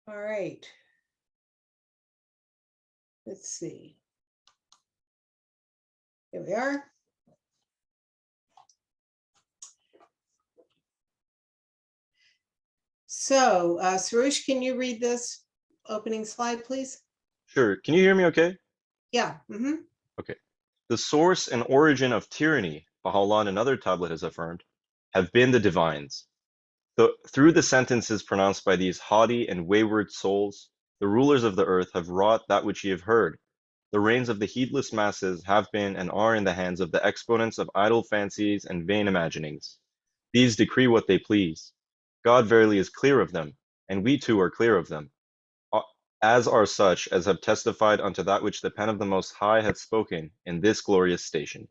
All right. Let's see. Here we are. So, Sarush, can you read this opening slide, please? Sure. Can you hear me okay? Yeah. Okay. The source and origin of tyranny, Baha'u'llah in another tablet has affirmed, have been the divines. Through the sentences pronounced by these haughty and wayward souls, the rulers of the earth have wrought that which ye have heard. The reins of the heedless masses have been and are in the hands of the exponents of idle fancies and vain imaginings. These decree what they please. God verily is clear of them, and we too are clear of them, as are such as have testified unto that which the pen of the Most High hath spoken in this glorious station.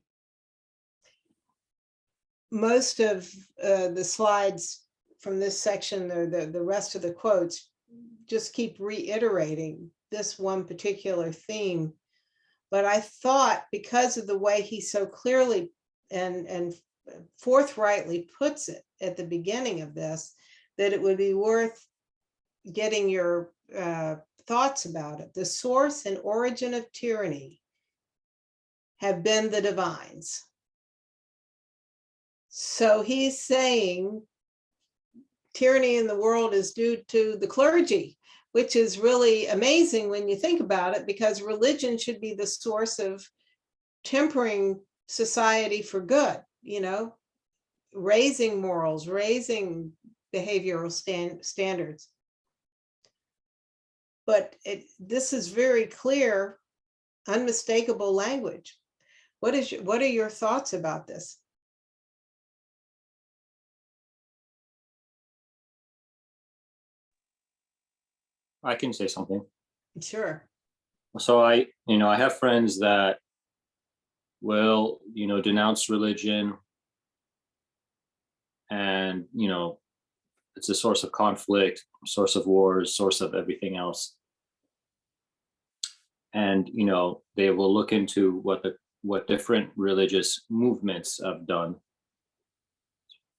Most of the slides from this section, the rest of the quotes, just keep reiterating this one particular theme. But I thought, because of the way he so clearly and forthrightly puts it at the beginning of this, that it would be worth getting your thoughts about it. The source and origin of tyranny have been the divines. So he's saying tyranny in the world is due to the clergy, which is really amazing when you think about it, because religion should be the source of tempering society for good, raising morals, raising behavioral standards. But this is very clear, unmistakable language. What are your thoughts about this? I can say something. Sure. So I have friends that will, denounce religion, and, it's a source of conflict, source of wars, source of everything else. And, they will look into what different religious movements have done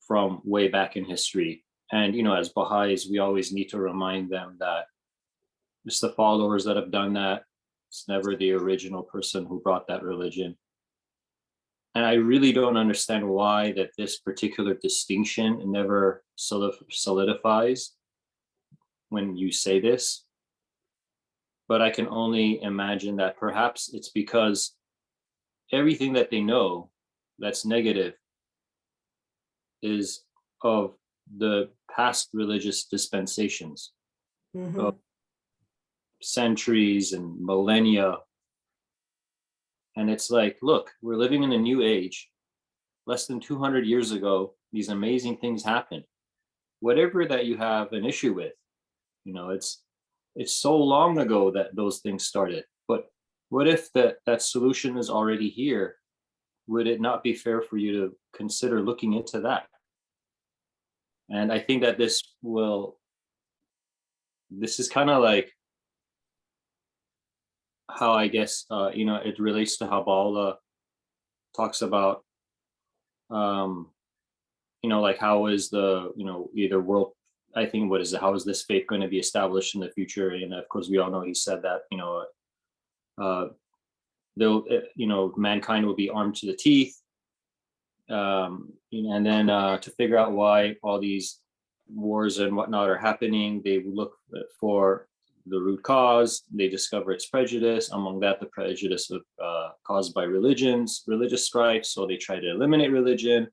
from way back in history. And, as Baha'is, we always need to remind them that it's the followers that have done that. It's never the original person who brought that religion. And I really don't understand why that this particular distinction never solidifies when you say this. But I can only imagine that perhaps it's because everything that they know that's negative is of the past religious dispensations, of centuries and millennia. And it's like, look, we're living in a new age. Less than 200 years ago, these amazing things happened. Whatever that you have an issue with, it's so long ago that those things started. But what if that solution is already here? Would it not be fair for you to consider looking into that? And I think that this is kind of like how, I guess, it relates to how Baha'u'llah talks about, like how is the, either world, I think, what is it? How is this faith going to be established in the future? And of course, we all know he said that, mankind will be armed to the teeth. And then to figure out why all these wars and whatnot are happening, they look for the root cause. They discover its prejudice. Among that, the prejudice caused by religious strife. So they try to eliminate religion.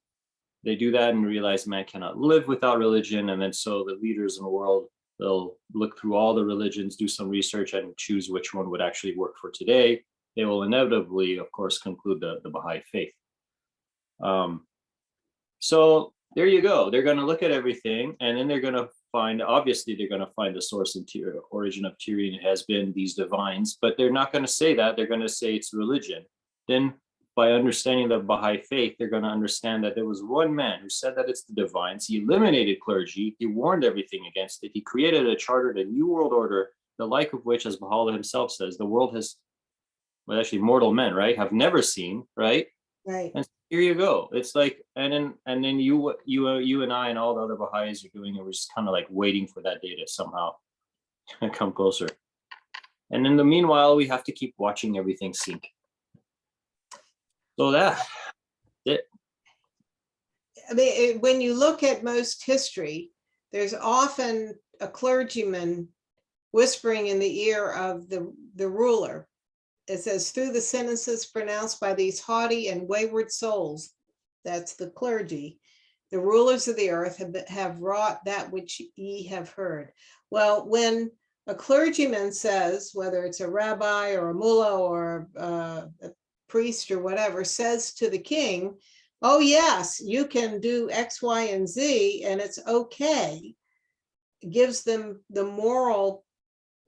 They do that and realize man cannot live without religion. And then so the leaders in the world, they'll look through all the religions, do some research, and choose which one would actually work for today. They will inevitably, of course, conclude the Baha'i faith. So there you go. They're going to look at everything, and then they're going to find the source and origin of tyranny has been these divines, but they're not going to say that. They're going to say it's religion. Then by understanding the Baha'i faith, they're going to understand that there was one man who said that it's the divines. He eliminated clergy. He warned everything against it. He created a chartered a new world order, the like of which, as Baha'u'llah himself says, the world has, well, actually mortal men, right, have never seen, right? Right. And here you go. It's like, and then you and I and all the other Baha'is are doing it. We're just kind of like waiting for that day to somehow come closer. And in the meanwhile, we have to keep watching everything sink. So that it. I mean, when you look at most history, there's often a clergyman whispering in the ear of the ruler. It says, through the sentences pronounced by these haughty and wayward souls, that's the clergy, the rulers of the earth have wrought that which ye have heard. Well, when a clergyman says, whether it's a rabbi or a mullah or a priest or whatever, says to the king, oh yes, you can do X, Y, and Z, and it's okay, gives them the moral,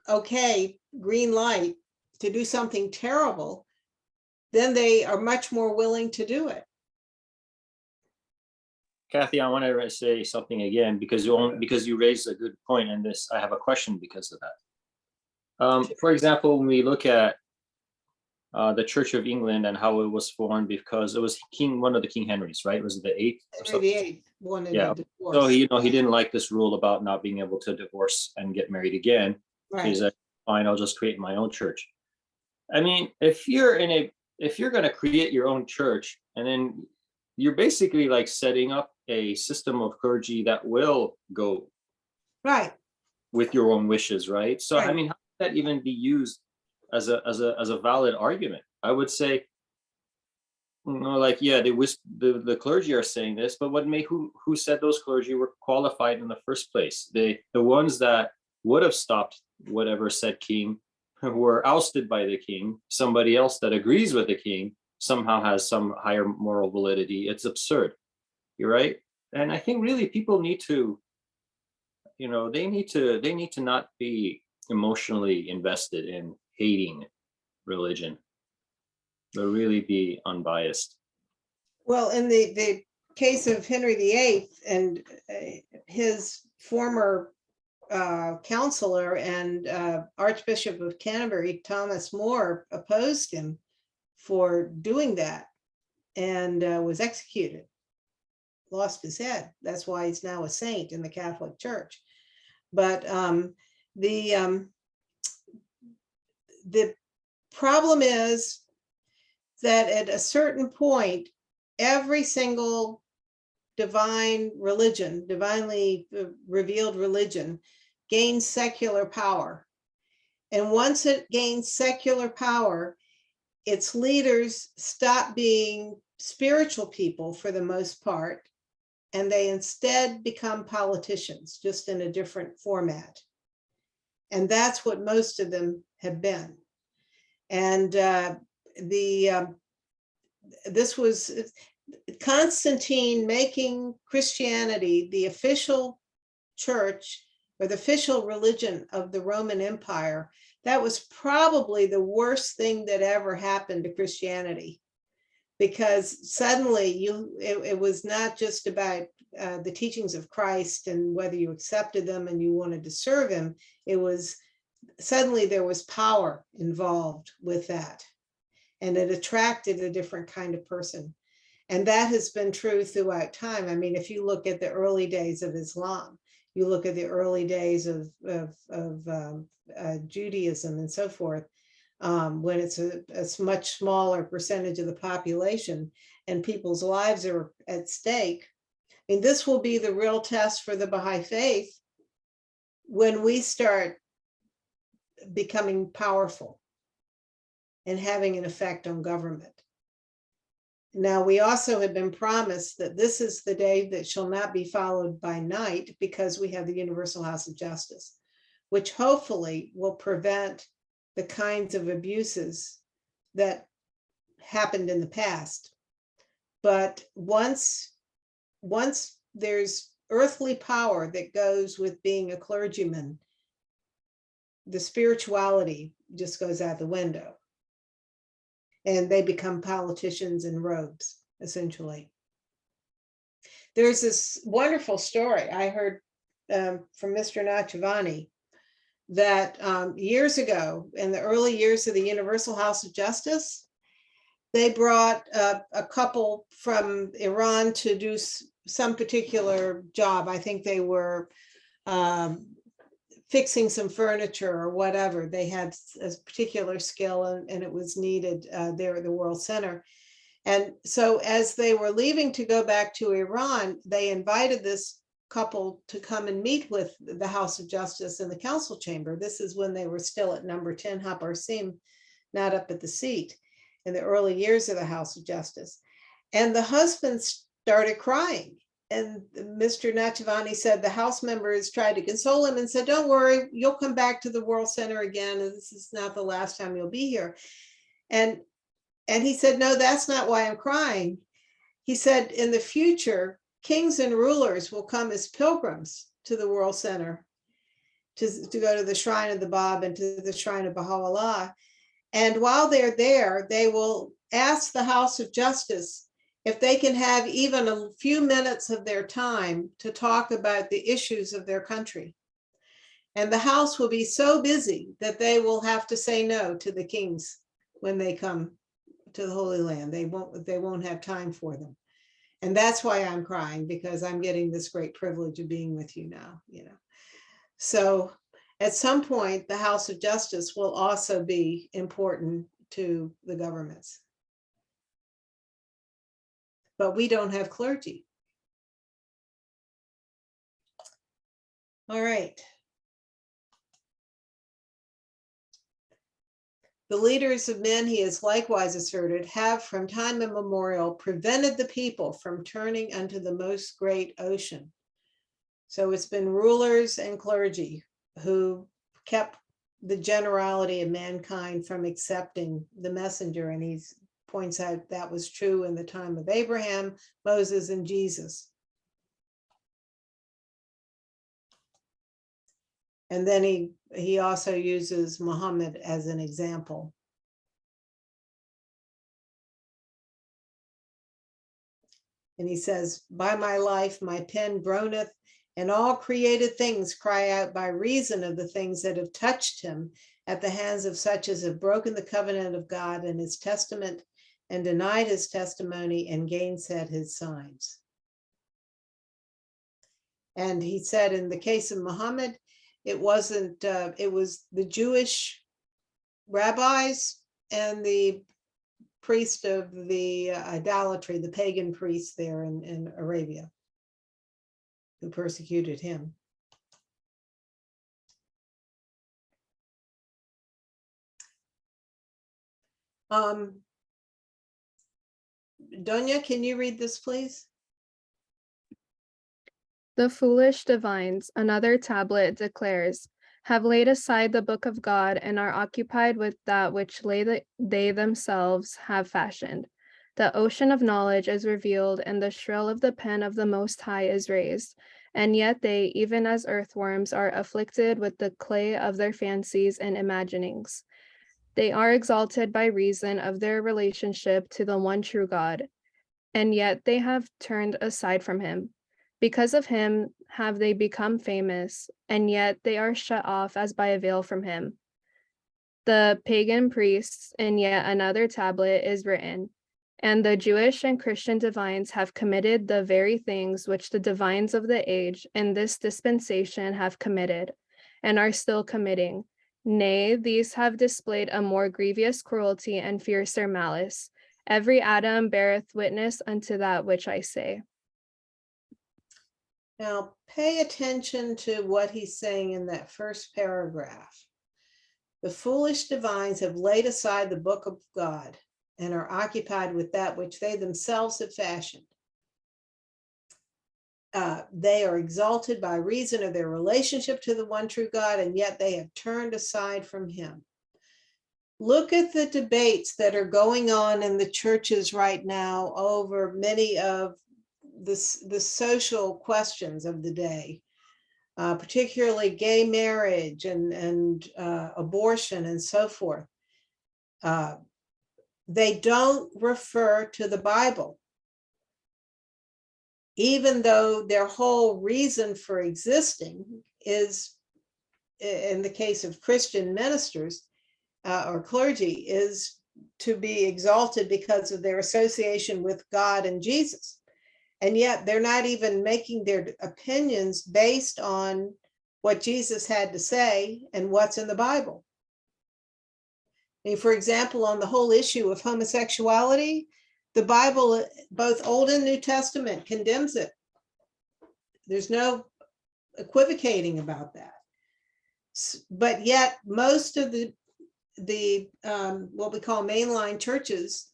okay, green light to do something terrible, then they are much more willing to do it. Kathy, I want to say something again because you raised a good point, and this I have a question because of that. For example, when we look at the Church of England and how it was formed, because it was one of the King Henrys, right? Was it the eighth? Henry VIII wanted Yeah. a divorce. So he didn't like this rule about not being able to divorce and get married again. Right. He's like, fine, I'll just create my own church. I mean, if you're going to create your own church, and then you're basically like setting up a system of clergy that will go Right. with your own wishes, right? So Right. I mean, how can that even be used as a valid argument? I would say, like, yeah, the clergy are saying this, but who said those clergy were qualified in the first place? The ones that would have stopped whatever said king were ousted by the king. Somebody else that agrees with the king somehow has some higher moral validity. It's absurd. You're right. And I think really people need to, they need to not be emotionally invested in hating religion, but really be unbiased. Well, in the case of Henry VIII and his former counselor and Archbishop of Canterbury, Thomas More, opposed him for doing that and was executed, lost his head. That's why he's now a saint in the Catholic Church. But the problem is that at a certain point, every single divine religion, divinely revealed religion, gains secular power. And once it gains secular power, its leaders stop being spiritual people for the most part, and they instead become politicians, just in a different format. And that's what most of them have been. And this was Constantine making Christianity the official church or the official religion of the Roman Empire. That was probably the worst thing that ever happened to Christianity, because suddenly it was not just about the teachings of Christ and whether you accepted them and you wanted to serve him. It was suddenly there was power involved with that, and it attracted a different kind of person. And that has been true throughout time. I mean, if you look at the early days of Islam, you look at the early days of Judaism and so forth, when it's a much smaller percentage of the population and people's lives are at stake. I mean, this will be the real test for the Baha'i faith when we start becoming powerful and having an effect on government. Now, we also have been promised that this is the day that shall not be followed by night, because we have the Universal House of Justice, which hopefully will prevent the kinds of abuses that happened in the past. But once there's earthly power that goes with being a clergyman, the spirituality just goes out the window. And they become politicians in robes, essentially. There's this wonderful story I heard from Mr. Nachavani that years ago, in the early years of the Universal House of Justice, they brought a couple from Iran to do some particular job. I think they were fixing some furniture or whatever. They had a particular skill, and it was needed there at the World Center. And so as they were leaving to go back to Iran, they invited this couple to come and meet with the House of Justice in the council chamber. This is when they were still at number 10 Haparsim, not up at the seat, in the early years of the House of Justice. And the husband started crying. And Mr. Nachavani said the House members tried to console him and said, don't worry, you'll come back to the World Center again. And this is not the last time you'll be here. And he said, no, that's not why I'm crying. He said, in the future, kings and rulers will come as pilgrims to the World Center to go to the shrine of the Bab and to the shrine of Baha'u'llah. And while they're there, they will ask the House of Justice if they can have even a few minutes of their time to talk about the issues of their country. And the House will be so busy that they will have to say no to the kings when they come to the Holy Land. They won't have time for them. And that's why I'm crying, because I'm getting this great privilege of being with you now, you know. So at some point, the House of Justice will also be important to the governments. But we don't have clergy. All right. The leaders of men, he has likewise asserted, have from time immemorial prevented the people from turning unto the most great ocean. So it's been rulers and clergy who kept the generality of mankind from accepting the messenger. And he points out that was true in the time of Abraham, Moses, and Jesus. And then he also uses Muhammad as an example. And he says, by my life, my pen groaneth, and all created things cry out by reason of the things that have touched him at the hands of such as have broken the covenant of God and his testament, and denied his testimony and gainsaid his signs. And he said in the case of Muhammad, it wasn't, it was the Jewish rabbis and the priest of the idolatry, the pagan priest there in Arabia, who persecuted him. Donya, can you read this, please? The foolish divines, another tablet declares, have laid aside the book of God and are occupied with that which they themselves have fashioned. The ocean of knowledge is revealed, and the shrill of the pen of the Most High is raised. And yet they, even as earthworms, are afflicted with the clay of their fancies and imaginings. They are exalted by reason of their relationship to the one true God, and yet they have turned aside from him. Because of him have they become famous, and yet they are shut off as by a veil from him. The pagan priests in yet another tablet is written, and the Jewish and Christian divines have committed the very things which the divines of the age in this dispensation have committed, and are still committing. Nay, these have displayed a more grievous cruelty and fiercer malice. Every atom beareth witness unto that which I say. Now, pay attention to what he's saying in that first paragraph. The foolish divines have laid aside the book of God and are occupied with that which they themselves have fashioned. They are exalted by reason of their relationship to the one true God, and yet they have turned aside from him. Look at the debates that are going on in the churches right now over many of the social questions of the day, particularly gay marriage and abortion and so forth. They don't refer to the Bible, even though their whole reason for existing is, in the case of Christian ministers or clergy, is to be exalted because of their association with God and Jesus. And yet they're not even making their opinions based on what Jesus had to say and what's in the Bible. I mean, for example, on the whole issue of homosexuality, the Bible, both Old and New Testament, condemns it. There's no equivocating about that. But yet most of the what we call mainline churches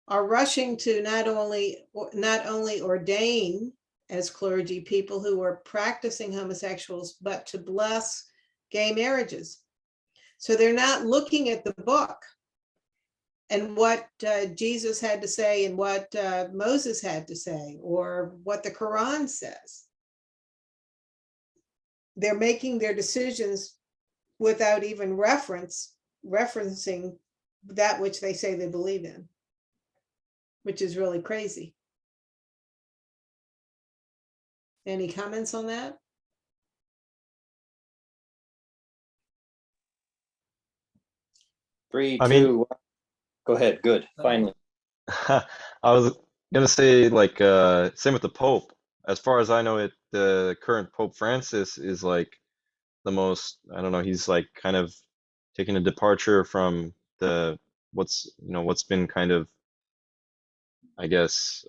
are rushing to not only ordain as clergy people who are practicing homosexuals, but to bless gay marriages. So they're not looking at the book and what Jesus had to say and what Moses had to say or what the Quran says. They're making their decisions without even referencing that which they say they believe in, which is really crazy. Any comments on that? Three, I mean- two, one. Go ahead. Good. Finally. I was gonna say, like, same with the Pope. As far as I know it, the current Pope Francis is like the most, I don't know, he's like kind of taking a departure from the what's been kind of, I guess,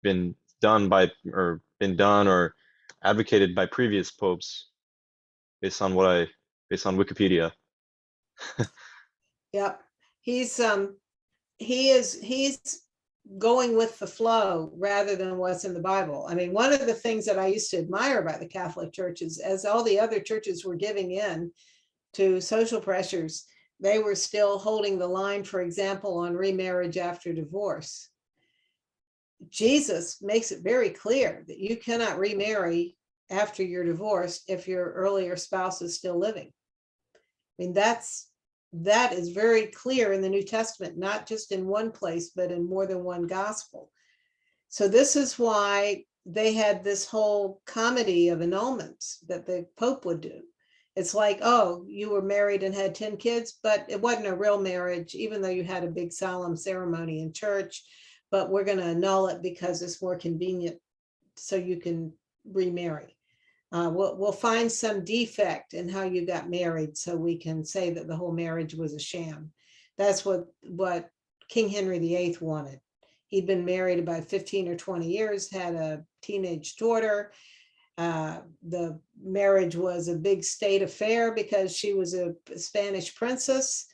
been done or advocated by previous popes based on Wikipedia. Yep. He's going with the flow rather than what's in the Bible. I mean, one of the things that I used to admire about the Catholic Church is as all the other churches were giving in to social pressures, they were still holding the line, for example, on remarriage after divorce. Jesus makes it very clear that you cannot remarry after you're divorced if your earlier spouse is still living. I mean, that is very clear in the New Testament, not just in one place, but in more than one gospel. So this is why they had this whole comedy of annulments that the Pope would do. It's like, oh, you were married and had 10 kids, but it wasn't a real marriage, even though you had a big solemn ceremony in church, but we're going to annul it because it's more convenient so you can remarry. We'll find some defect in how you got married so we can say that the whole marriage was a sham. That's what King Henry VIII wanted. He'd been married about 15 or 20 years, had a teenage daughter. The marriage was a big state affair because she was a Spanish princess.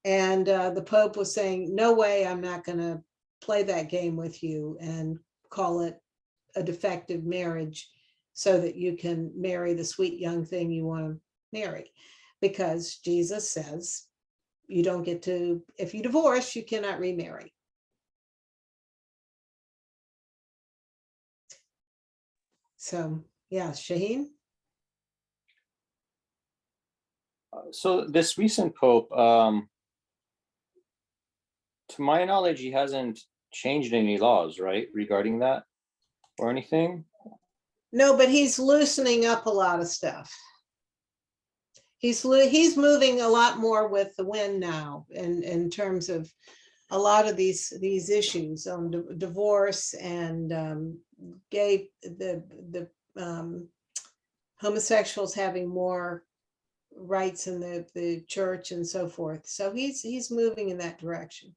And the Pope was saying, no way, I'm not going to play that game with you and call it a defective marriage so that you can marry the sweet young thing you want to marry. Because Jesus says, you don't get to, if you divorce, you cannot remarry. So, yeah, Shaheen? So this recent Pope, to my knowledge, he hasn't changed any laws, right, regarding that or anything? No, but he's loosening up a lot of stuff. He's moving a lot more with the wind now in terms of a lot of these issues on divorce and gay, the homosexuals having more rights in the church and so forth. So he's moving in that direction.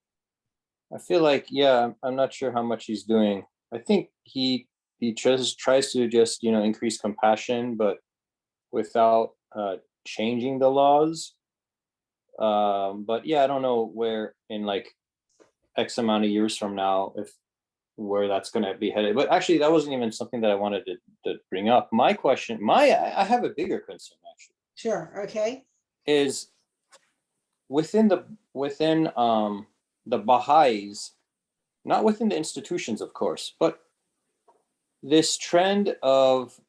I feel like, yeah, I'm not sure how much he's doing. I think he tries to just, increase compassion, but without changing the laws. But yeah, I don't know where in like X amount of years from now, where that's going to be headed. But actually, that wasn't even something that I wanted to bring up. My question, I have a bigger concern actually. Sure. Okay. Is within the Baha'is, not within the institutions, of course, but this trend of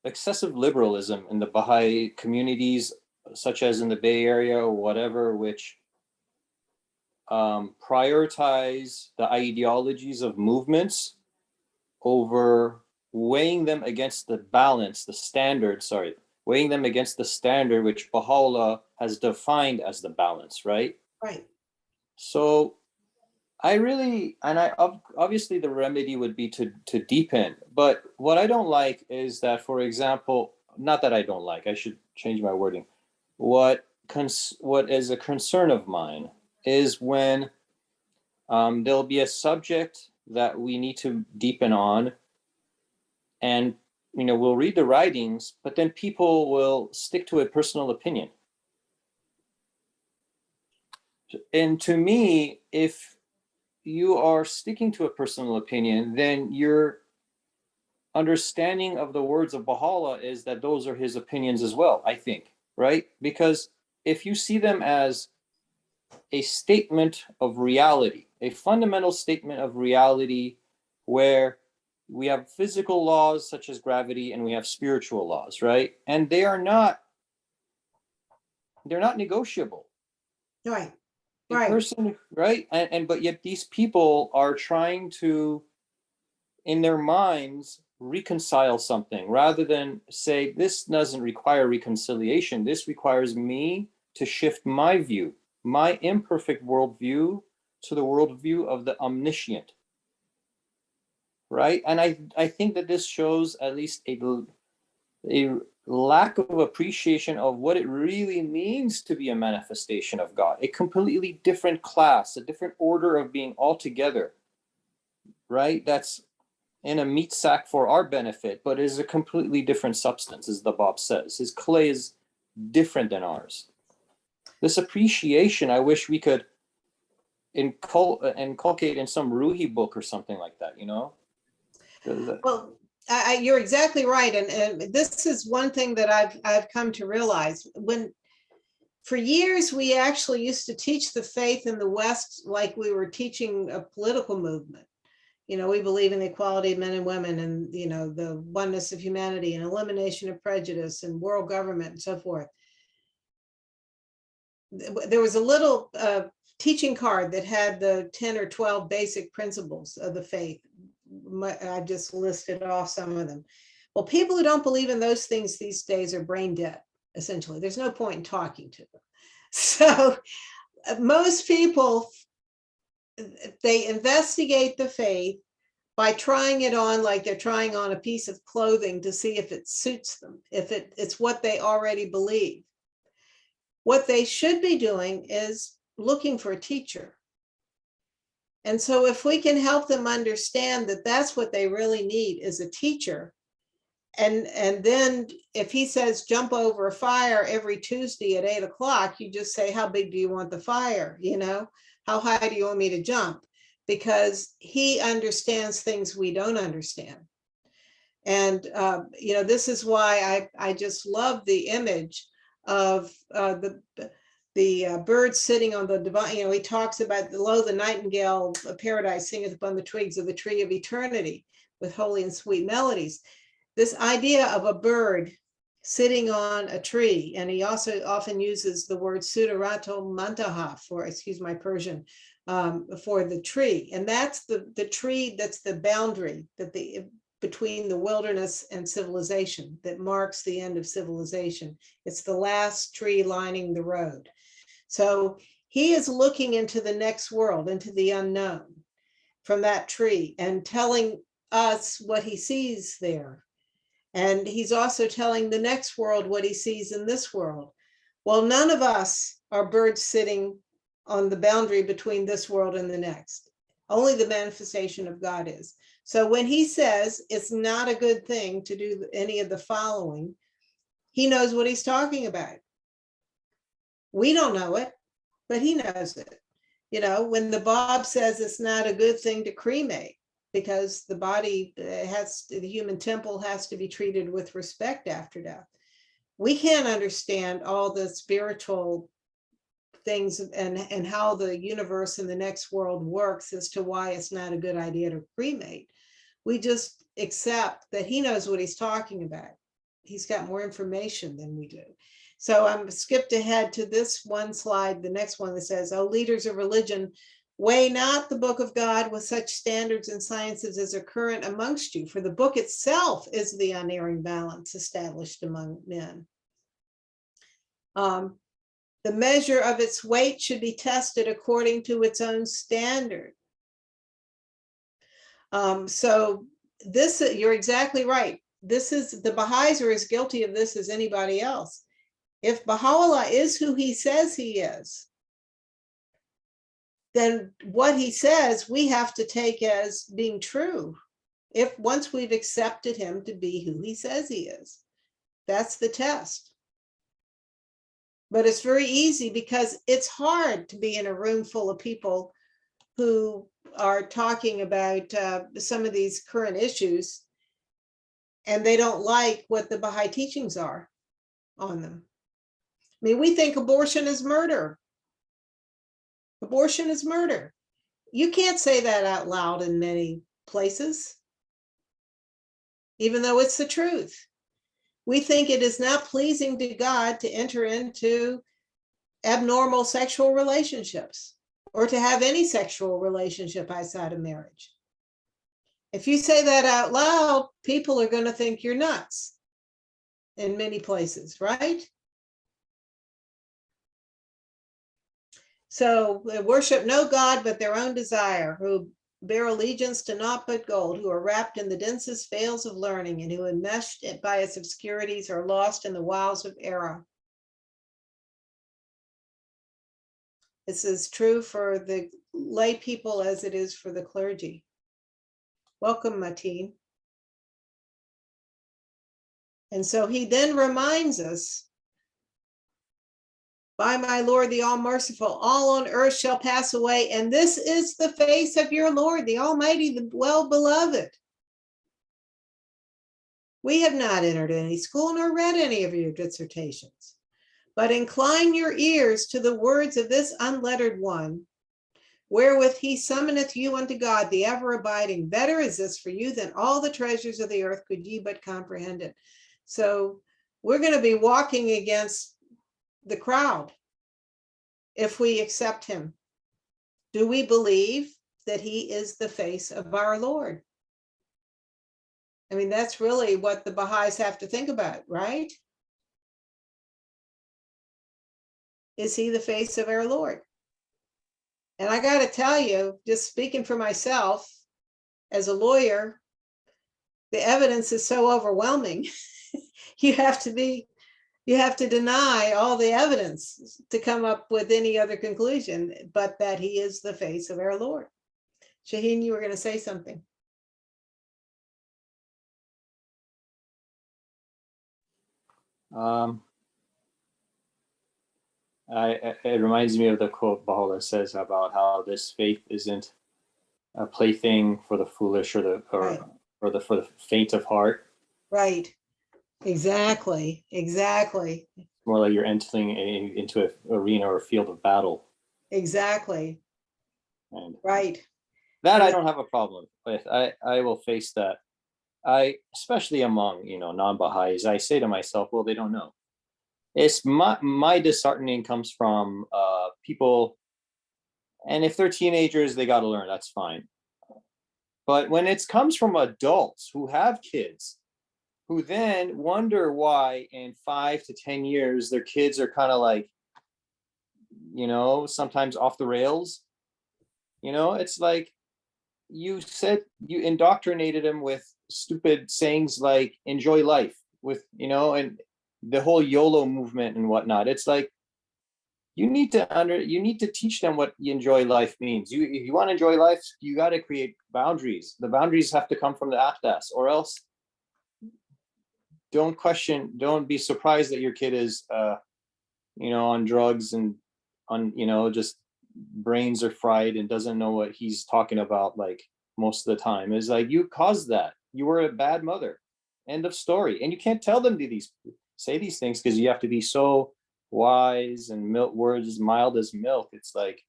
excessive liberalism in the Baha'i communities, such as in the Bay Area or whatever, which prioritize the ideologies of movements over weighing them against weighing them against the standard which Baha'u'llah has defined as the balance, right? Right. So I really, and obviously the remedy would be to deepen, but what I don't like is that, for example, not that I don't like, I should change my wording. What is a concern of mine is when there'll be a subject that we need to deepen on, and we'll read the writings, but then people will stick to a personal opinion. And to me, if you are sticking to a personal opinion, then your understanding of the words of Baha'u'llah is that those are his opinions as well, I think, right? Because if you see them as a statement of reality, a fundamental statement of reality, where we have physical laws such as gravity and we have spiritual laws, right? And they're not negotiable. Right. A Right. person, right? And but yet these people are trying to, in their minds, reconcile something rather than say, this doesn't require reconciliation. This requires me to shift my view, my imperfect worldview, to the worldview of the omniscient. Right? And I think that this shows at least a lack of appreciation of what it really means to be a manifestation of God, a completely different class, a different order of being altogether, right? That's in a meat sack for our benefit, but is a completely different substance, as the Bab says. His clay is different than ours. This appreciation, I wish we could inculcate in some Ruhi book or something like that, Well, you're exactly right. And this is one thing that I've come to realize. For years, we actually used to teach the faith in the West like we were teaching a political movement. We believe in the equality of men and women, and, the oneness of humanity and elimination of prejudice and world government and so forth. There was a little teaching card that had the 10 or 12 basic principles of the faith. I just listed off some of them. Well, people who don't believe in those things these days are brain dead, essentially. There's no point in talking to them. So most people, they investigate the faith by trying it on like they're trying on a piece of clothing to see if it suits them, if it's what they already believe. What they should be doing is looking for a teacher. And so if we can help them understand that that's what they really need is a teacher. And then if he says jump over a fire every Tuesday at 8:00, you just say, how big do you want the fire? How high do you want me to jump? Because he understands things we don't understand. And, this is why I just love the image of the bird sitting on the divine. He talks about lo, the nightingale of paradise singeth upon the twigs of the tree of eternity with holy and sweet melodies. This idea of a bird sitting on a tree, and he also often uses the word sudarato mantaha for, excuse my Persian, for the tree. And that's the tree, that's the boundary between the wilderness and civilization that marks the end of civilization. It's the last tree lining the road. So he is looking into the next world, into the unknown from that tree and telling us what he sees there. And he's also telling the next world what he sees in this world. Well, none of us are birds sitting on the boundary between this world and the next. Only the manifestation of God is. So when he says it's not a good thing to do any of the following, he knows what he's talking about. We don't know it, but he knows it. When the Bab says it's not a good thing to cremate, because the body the human temple has to be treated with respect after death. We can't understand all the spiritual things and how the universe and the next world works as to why it's not a good idea to cremate. We just accept that he knows what he's talking about. He's got more information than we do. So I'm skipped ahead to this one slide, the next one that says, oh, leaders of religion, weigh not the book of God with such standards and sciences as are current amongst you, for the book itself is the unerring balance established among men. The measure of its weight should be tested according to its own standard. So this, you're exactly right. This is, the Baha'is are as guilty of this as anybody else. If Baha'u'llah is who he says he is, then what he says we have to take as being true. If once we've accepted him to be who he says he is, that's the test. But it's very easy because it's hard to be in a room full of people who are talking about some of these current issues and they don't like what the Baha'i teachings are on them. I mean, we think abortion is murder. Abortion is murder. You can't say that out loud in many places, even though it's the truth. We think it is not pleasing to God to enter into abnormal sexual relationships or to have any sexual relationship outside of marriage. If you say that out loud, people are going to think you're nuts in many places, right? So they worship no God but their own desire, who bear allegiance to naught but gold, who are wrapped in the densest veils of learning, and who, enmeshed by its obscurities, are lost in the wiles of error. This is true for the lay people as it is for the clergy. Welcome, Mateen. And so he then reminds us, by my Lord, the all-merciful, all on earth shall pass away, and this is the face of your Lord, the Almighty, the well-beloved. We have not entered any school nor read any of your dissertations, but incline your ears to the words of this unlettered one, wherewith he summoneth you unto God, the ever-abiding. Better is this for you than all the treasures of the earth, could ye but comprehend it. So we're going to be walking against the crowd if we accept him. Do we believe that he is the face of our Lord? I mean, that's really what the Baha'is have to think about, right? Is he the face of our Lord? And I got to tell you, just speaking for myself as a lawyer, the evidence is so overwhelming. You have to deny all the evidence to come up with any other conclusion, but that he is the face of our Lord. Shaheen, you were going to say something. It reminds me of the quote Baha'u'llah says about how this faith isn't a plaything for the foolish or Right. for the faint of heart. Right. Exactly. More like you're entering into an arena or a field of battle. Exactly. And right. That I don't have a problem with. I will face that. Especially among non-Baha'is, I say to myself, well, they don't know. It's my disheartening comes from people, and if they're teenagers, they got to learn. That's fine. But when it comes from adults who have kids, who then wonder why in 5 to 10 years their kids are kind of like, sometimes off the rails. It's like you indoctrinated them with stupid sayings like enjoy life and the whole YOLO movement and whatnot. It's like you need to teach them what enjoy life means. If you want to enjoy life, you got to create boundaries. The boundaries have to come from the Ahdas, or else don't be surprised that your kid is on drugs and on just brains are fried and doesn't know what he's talking about like most of the time. Is like, you caused that. You were a bad mother. End of story. And you can't tell them to say these things because you have to be so wise and words as mild as milk. It's like,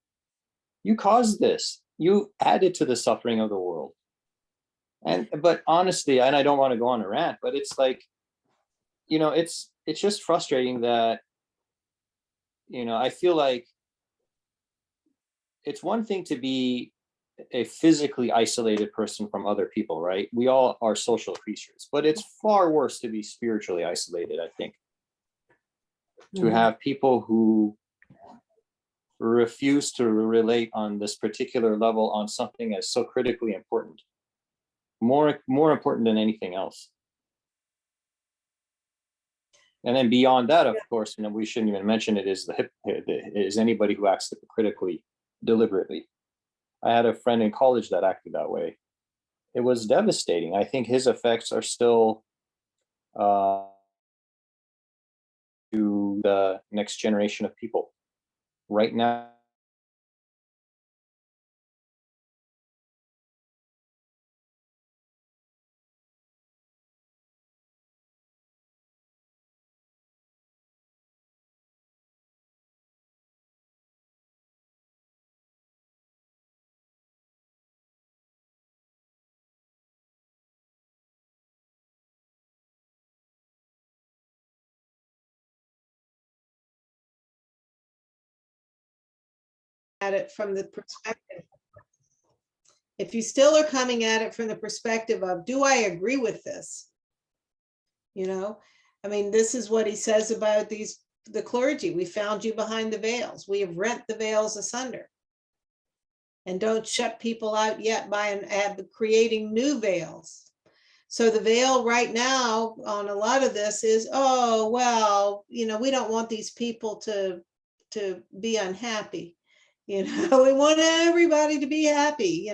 you caused this. You added to the suffering of the world. But honestly, and I don't want to go on a rant, but it's like, it's just frustrating that I feel like it's one thing to be a physically isolated person from other people, right? We all are social creatures, but it's far worse to be spiritually isolated, I think. To have people who refuse to relate on this particular level on something as so critically important. more important than anything else. And then beyond that, of course, we shouldn't even mention it, is anybody who acts hypocritically, deliberately. I had a friend in college that acted that way. It was devastating. I think his effects are still to the next generation of people right now. At it from the perspective. If you still are coming at it from the perspective of, do I agree with this? You know, I mean, this is what he says about the clergy. We found you behind the veils. We have rent the veils asunder. And don't shut people out yet by creating new veils. So the veil right now on a lot of this is, oh, well, we don't want these people to be unhappy. We want everybody to be happy,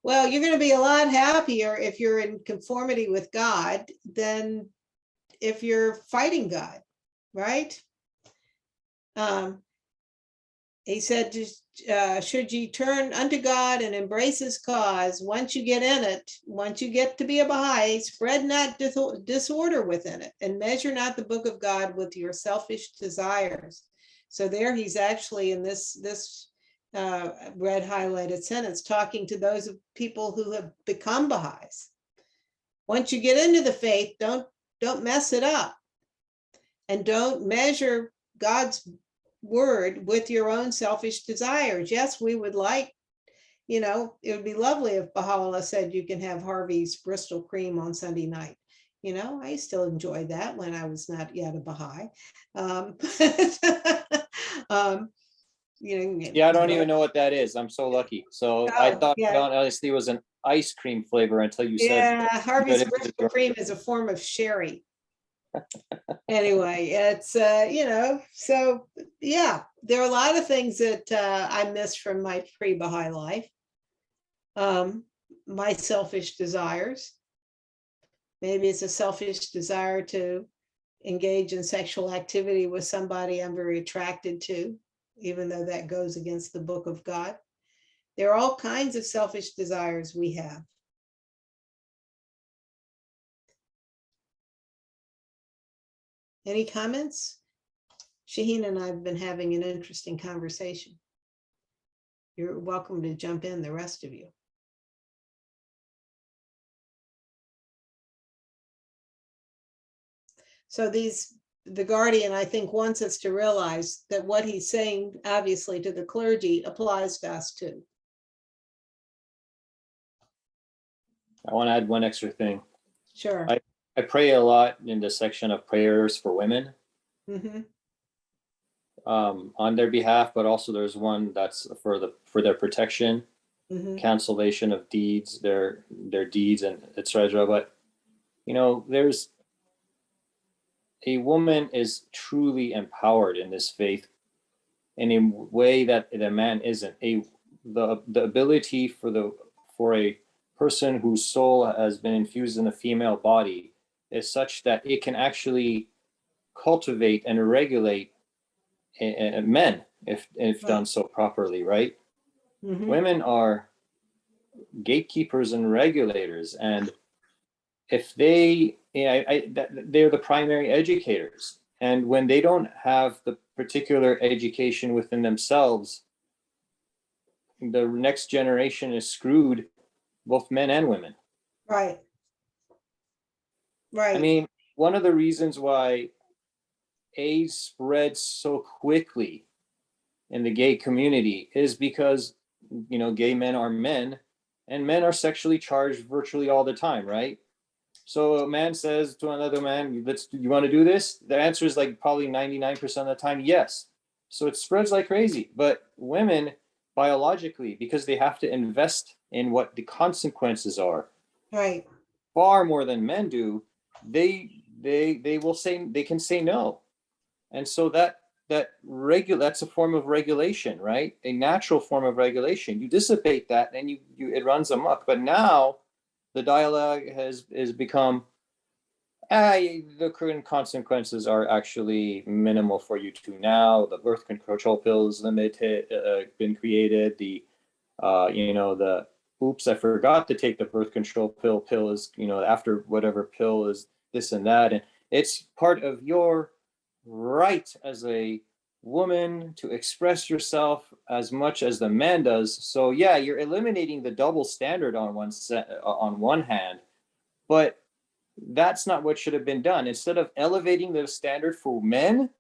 Well, you're going to be a lot happier if you're in conformity with God than if you're fighting God, right? He said, should ye turn unto God and embrace his cause, once you get in it, once you get to be a Baha'i, spread not disorder within it, and measure not the book of God with your selfish desires. So there he's actually in this red highlighted sentence talking to those people who have become Baha'is. Once you get into the faith, don't mess it up, and don't measure God's word with your own selfish desires. Yes, we would like, it would be lovely if Baha'u'llah said you can have Harvey's Bristol cream on Sunday night. I still enjoyed that when I was not yet a Baha'i. Yeah, I don't even know what that is. I'm so lucky. So I thought, honestly, it was an ice cream flavor until you said. Yeah, Harvey's Bristol cream is a form of sherry. Anyway, it's so yeah, there are a lot of things that I miss from my pre-Baha'i life. My selfish desires. Maybe it's a selfish desire to engage in sexual activity with somebody I'm very attracted to, even though that goes against the book of God. There are all kinds of selfish desires we have. Any comments? Shaheen and I have been having an interesting conversation. You're welcome to jump in, the rest of you. So the guardian, I think, wants us to realize that what he's saying, obviously, to the clergy applies to us too. I want to add one extra thing. Sure. I pray a lot in the section of prayers for women. Mm-hmm. On their behalf, but also there's one that's for their protection, mm-hmm. cancellation of deeds, their deeds, and etc. But there's a woman is truly empowered in this faith in a way that the man isn't. The ability for a person whose soul has been infused in a female body is such that it can actually cultivate and regulate men if done so properly, right? Mm-hmm. Women are gatekeepers and regulators, and if they're the primary educators, and when they don't have the particular education within themselves, the next generation is screwed, both men and women. Right. I mean, one of the reasons why AIDS spreads so quickly in the gay community is because, gay men are men, and men are sexually charged virtually all the time, right? So a man says to another man, you want to do this? The answer is like probably 99% of the time, yes. So it spreads like crazy. But women, biologically, because they have to invest in what the consequences are, Right. far more than men do, they will say, they can say no. And so that's a form of regulation, right? A natural form of regulation. You dissipate that and you it runs amok. But now the dialogue has become, the current consequences are actually minimal for you two now. The birth control pill is limited, been created. The the oops, I forgot to take the birth control pill is, after whatever pill is this and that. And it's part of your right as a woman to express yourself as much as the man does. So yeah, you're eliminating the double standard on one hand, but that's not what should have been done. Instead of elevating the standard for men,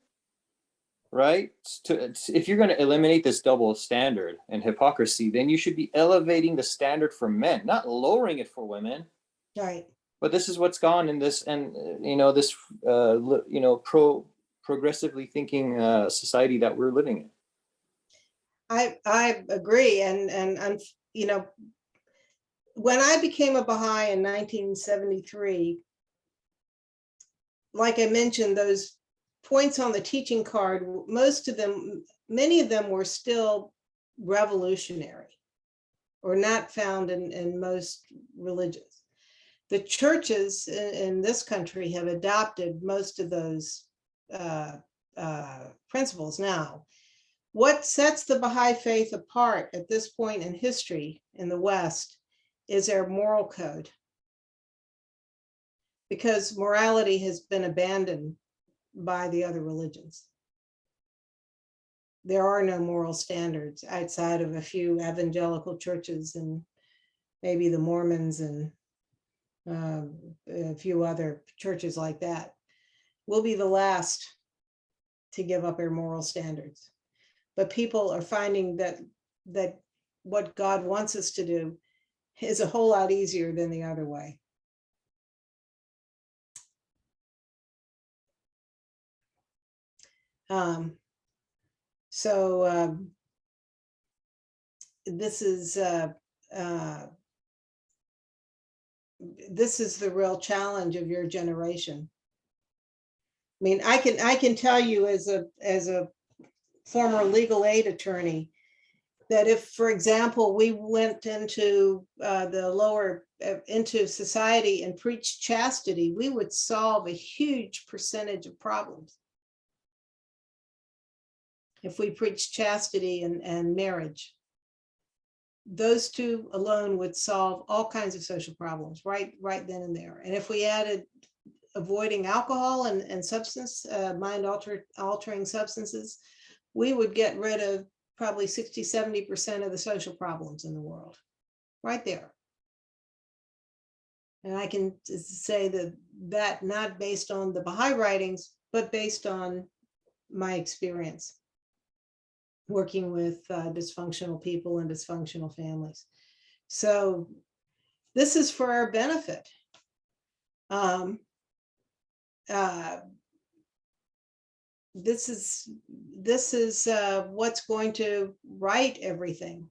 right? If you're going to eliminate this double standard and hypocrisy, then you should be elevating the standard for men, not lowering it for women. Right. But this is what's gone in this, and this progressively thinking society that we're living in. I agree, and when I became a Baha'i in 1973, like I mentioned, those points on the teaching card, many of them were still revolutionary or not found in most religions. The churches in this country have adopted most of those principles now. What sets the Baha'i faith apart at this point in history in the West is their moral code, because morality has been abandoned by the other religions. There are no moral standards outside of a few evangelical churches and maybe the Mormons and a few other churches like that. We'll be the last to give up our moral standards. But people are finding that what God wants us to do is a whole lot easier than the other way. This is the real challenge of your generation. I mean, I can tell you as a former legal aid attorney that if, for example, we went into into society and preached chastity, we would solve a huge percentage of problems. If we preached chastity and marriage, those two alone would solve all kinds of social problems right then and there. And if we added avoiding alcohol and substance, mind-altering substances, we would get rid of probably 60-70% of the social problems in the world, right there. And I can say that not based on the Baha'i writings, but based on my experience working with dysfunctional people and dysfunctional families. So this is for our benefit. This is what's going to right everything.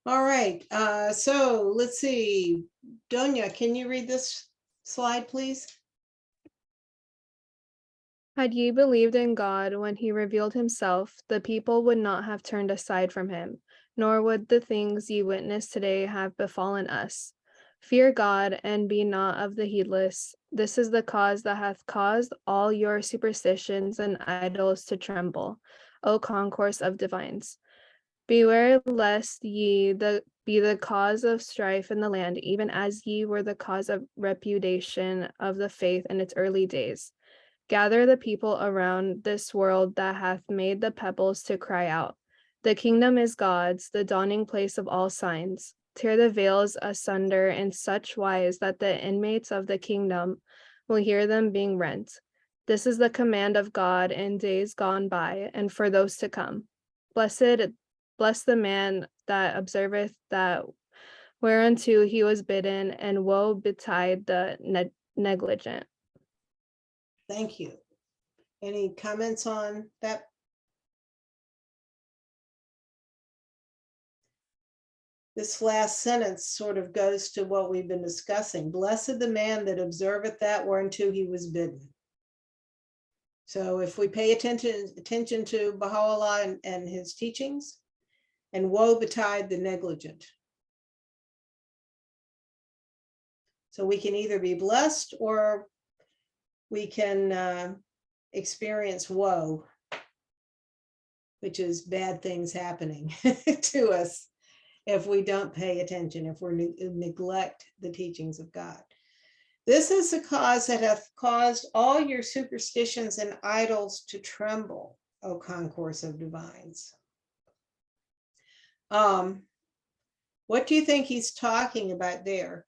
All right, so let's see. Donya, can you read this slide, please? Had ye believed in God when he revealed himself, the people would not have turned aside from him, nor would the things ye witness today have befallen us. Fear God, and be not of the heedless. This is the cause that hath caused all your superstitions and idols to tremble, O concourse of divines. Beware lest ye be the cause of strife in the land, even as ye were the cause of repudiation of the faith in its early days. Gather the people around this world that hath made the pebbles to cry out. The kingdom is God's, the dawning place of all signs. Tear the veils asunder in such wise that the inmates of the kingdom will hear them being rent. This is the command of God in days gone by, and for those to come. Bless the man that observeth that whereunto he was bidden, and woe betide the negligent. Thank you. Any comments on that? this last sentence sort of goes to what we've been discussing. Blessed the man that observeth that whereunto he was bidden. So if we pay attention to Baha'u'llah and his teachings, and woe betide the negligent. So we can either be blessed or we can experience woe, which is bad things happening to us if we don't pay attention, if we neglect the teachings of God. This is the cause that hath caused all your superstitions and idols to tremble, O concourse of divines. What do you think he's talking about there?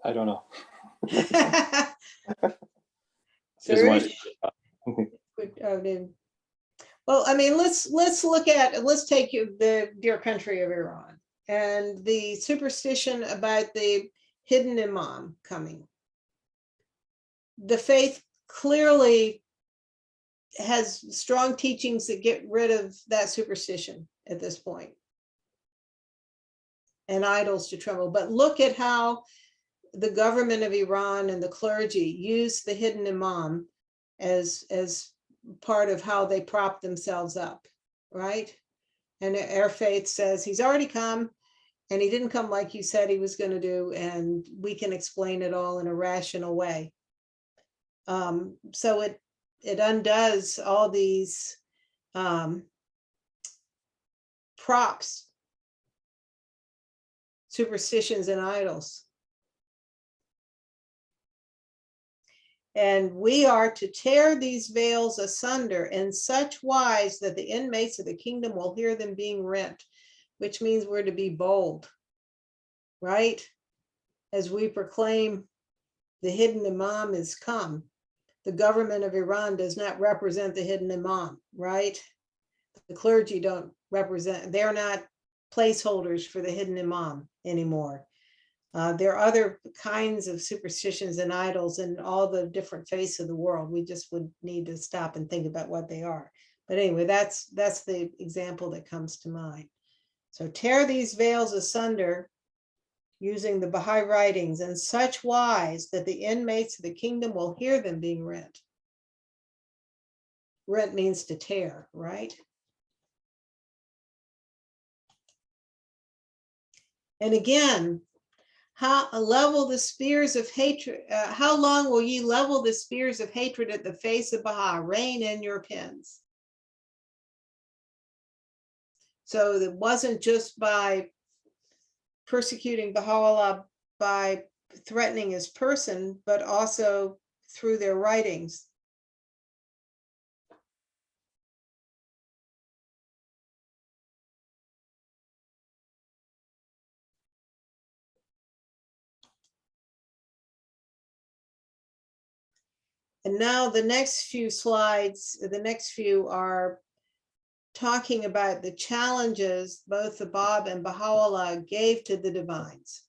I don't know. So Is well, I mean, let's take the dear country of Iran and the superstition about the hidden imam coming. The faith clearly has strong teachings that get rid of that superstition at this point, and idols to tremble. But look at how the government of Iran and the clergy use the hidden imam as part of how they prop themselves up, right? And our faith says he's already come, and he didn't come like you said he was going to do, and we can explain it all in a rational way. So it undoes all these props, superstitions, and idols. And we are to tear these veils asunder in such wise that the inmates of the kingdom will hear them being rent, which means we're to be bold, right? As we proclaim the hidden imam is come. The government of Iran does not represent the hidden imam, right? The clergy don't represent, they're not placeholders for the hidden imam anymore. There are other kinds of superstitions and idols in all the different faiths of the world. We just would need to stop and think about what they are. But anyway, that's the example that comes to mind. So tear these veils asunder using the Baha'i writings in such wise that the inmates of the kingdom will hear them being rent. Rent means to tear, right? And again, how level the spears of hatred? How long will ye level the spears of hatred at the face of Baha? Rein in your pens. So it wasn't just by persecuting Baha'u'llah by threatening his person, but also through their writings. And now the next few slides, the next few are talking about the challenges both the Bab and Baha'u'llah gave to the divines.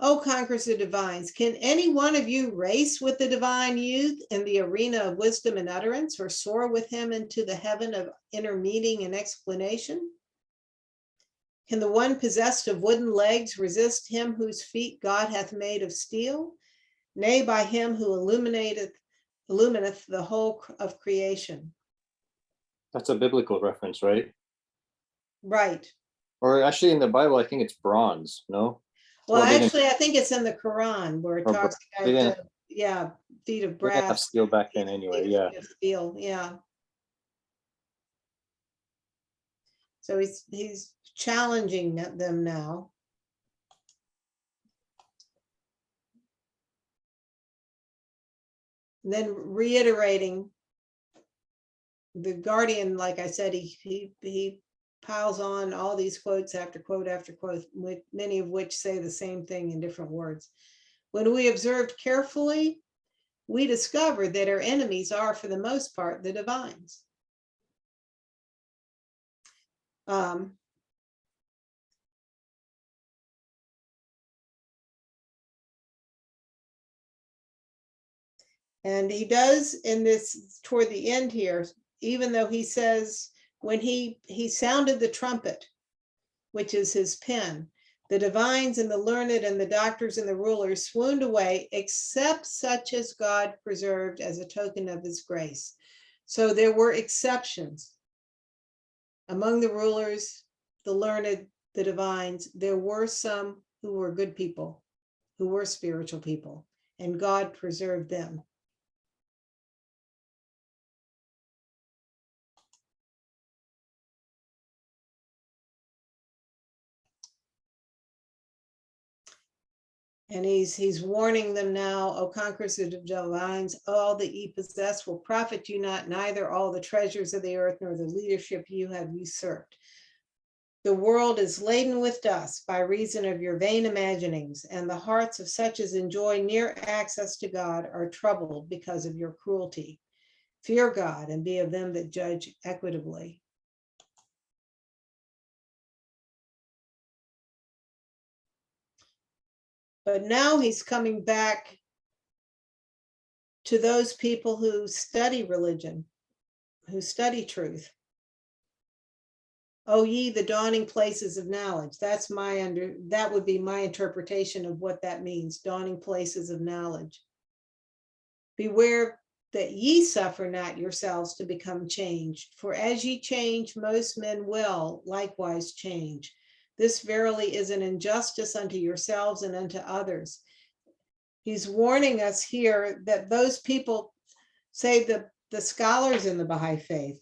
O conquerors of divines, can any one of you race with the divine youth in the arena of wisdom and utterance, or soar with him into the heaven of inner meaning and explanation? Can the one possessed of wooden legs resist him whose feet God hath made of steel? Nay, by him who illumineth the whole of creation. That's a biblical reference, right? Right. Or actually in the Bible, I think it's bronze, no? Well, Well, actually, I think it's in the Quran where it Or talks they about didn't- feet of They didn't have brass. steel back then anyway, feet yeah. of steel, yeah. So he's challenging them now. And then reiterating the Guardian, like I said, he piles on all these quotes after quote after quote, with many of which say the same thing in different words. When we observed carefully, we discovered that our enemies are, for the most part, the divines. Um, and he does in this toward the end here, even though he says when he sounded the trumpet, which is his pen, the divines and the learned and the doctors and the rulers swooned away, except such as God preserved as a token of his grace. So there were exceptions. Among the rulers, the learned, the divines, there were some who were good people, who were spiritual people, and God preserved them. And he's warning them now, O conquerors of divines, all that ye possess will profit you not, neither all the treasures of the earth nor the leadership you have usurped. The world is laden with dust by reason of your vain imaginings, and the hearts of such as enjoy near access to God are troubled because of your cruelty. Fear God and be of them that judge equitably. But now he's coming back to those people who study religion, who study truth. Oh, ye the dawning places of knowledge. That would be my interpretation of what that means, dawning places of knowledge. Beware that ye suffer not yourselves to become changed, for as ye change, most men will likewise change. This verily is an injustice unto yourselves and unto others. He's warning us here that those people, say the scholars in the Baha'i faith,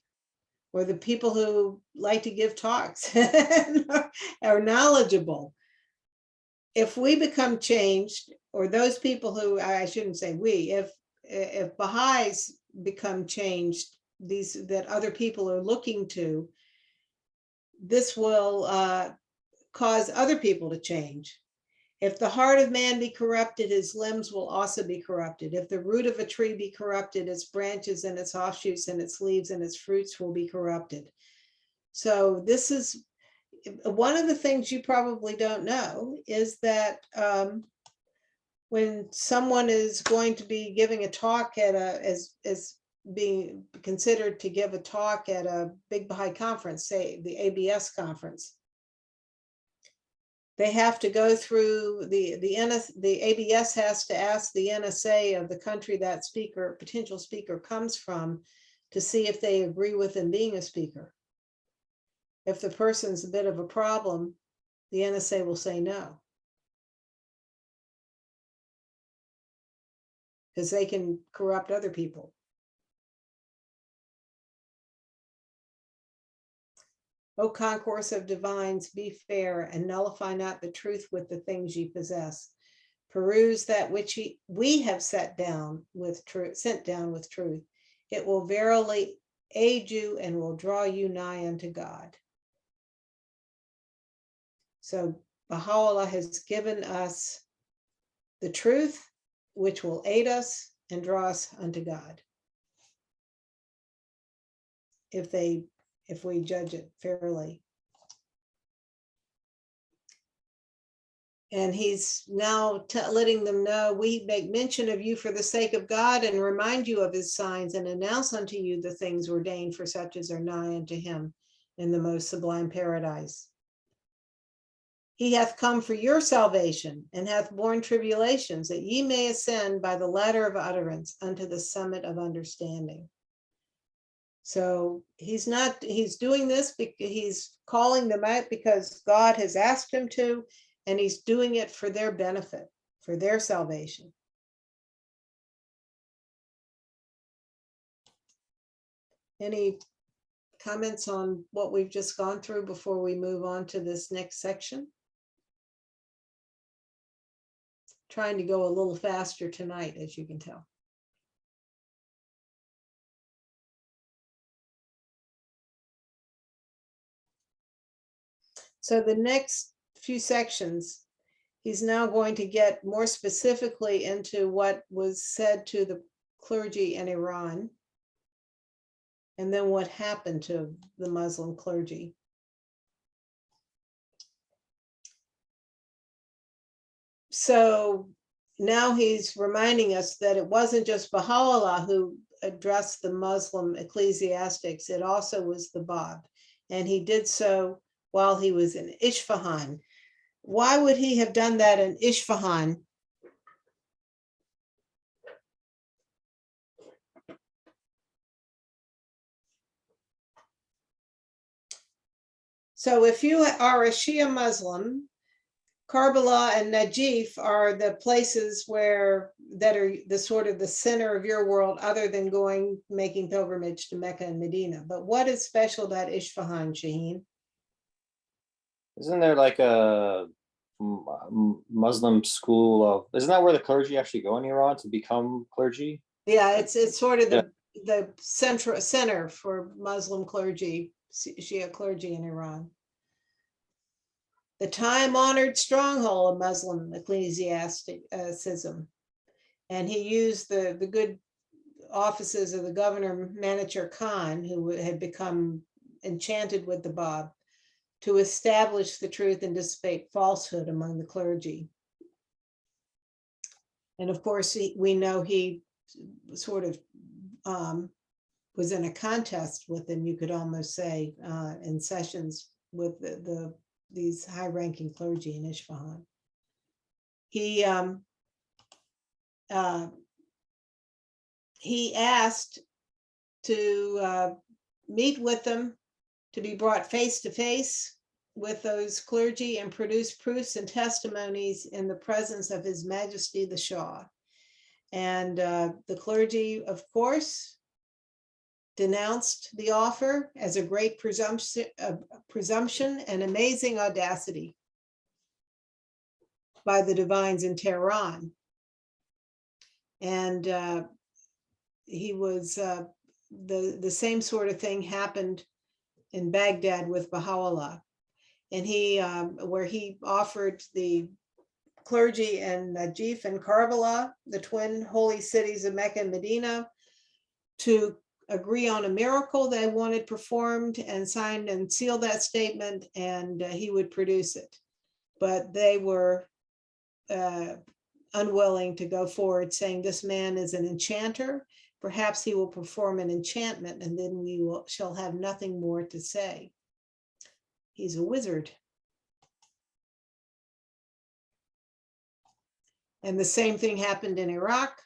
or the people who like to give talks are knowledgeable. If we become changed, or those people who, I shouldn't say we, if Baha'is become changed, these that other people are looking to, this will cause other people to change. If the heart of man be corrupted, his limbs will also be corrupted. If the root of a tree be corrupted, its branches and its offshoots and its leaves and its fruits will be corrupted. So this is one of the things you probably don't know, is that when someone is going to be giving a talk at as being considered to give a talk at a big Baha'i conference, say the ABS conference, they have to go through the ABS has to ask the NSA of the country that potential speaker comes from, to see if they agree with him being a speaker. If the person's a bit of a problem, the NSA will say no, because they can corrupt other people. O concourse of divines, be fair and nullify not the truth with the things ye possess. Peruse that which we have sent down with truth. It will verily aid you and will draw you nigh unto God. So Baha'u'llah has given us the truth, which will aid us and draw us unto God, if we judge it fairly. And he's now letting them know, we make mention of you for the sake of God and remind you of his signs and announce unto you the things ordained for such as are nigh unto him in the most sublime paradise. He hath come for your salvation and hath borne tribulations, that ye may ascend by the ladder of utterance unto the summit of understanding. So he's doing this because he's calling them out because God has asked him to, and he's doing it for their benefit, for their salvation. Any comments on what we've just gone through before we move on to this next section? Trying to go a little faster tonight, as you can tell. So the next few sections, he's now going to get more specifically into what was said to the clergy in Iran, and then what happened to the Muslim clergy. So now he's reminding us that it wasn't just Baha'u'llah who addressed the Muslim ecclesiastics, it also was the Bab. And he did so while he was in Isfahan. Why would he have done that in Isfahan? So if you are a Shia Muslim, Karbala and Najif are the places that are the sort of the center of your world, other than making pilgrimage to Mecca and Medina. But what is special about Isfahan, Shaheen? Isn't there like a Muslim school of? Isn't that where the clergy actually go in Iran to become clergy? Yeah, it's sort of the center for Muslim clergy, Shia clergy in Iran. The time-honored stronghold of Muslim ecclesiasticism. And he used the good offices of the governor Manacher Khan, who had become enchanted with the Bab, to establish the truth and dissipate falsehood among the clergy. And of course, we know he sort of was in a contest with them, you could almost say, in sessions with these high-ranking clergy in Isfahan. He asked to meet with them, to be brought face to face with those clergy and produce proofs and testimonies in the presence of His Majesty the Shah. And the clergy, of course, denounced the offer as a great presumption and amazing audacity by the divines in Tehran. And he was, the same sort of thing happened in Baghdad with Baha'u'llah. And where he offered the clergy in Najif and Karbala, the twin holy cities of Mecca and Medina, to agree on a miracle they wanted performed and signed and sealed that statement, and he would produce it. But they were unwilling to go forward, saying this man is an enchanter. Perhaps he will perform an enchantment and then we shall have nothing more to say. He's a wizard. And the same thing happened in Iraq.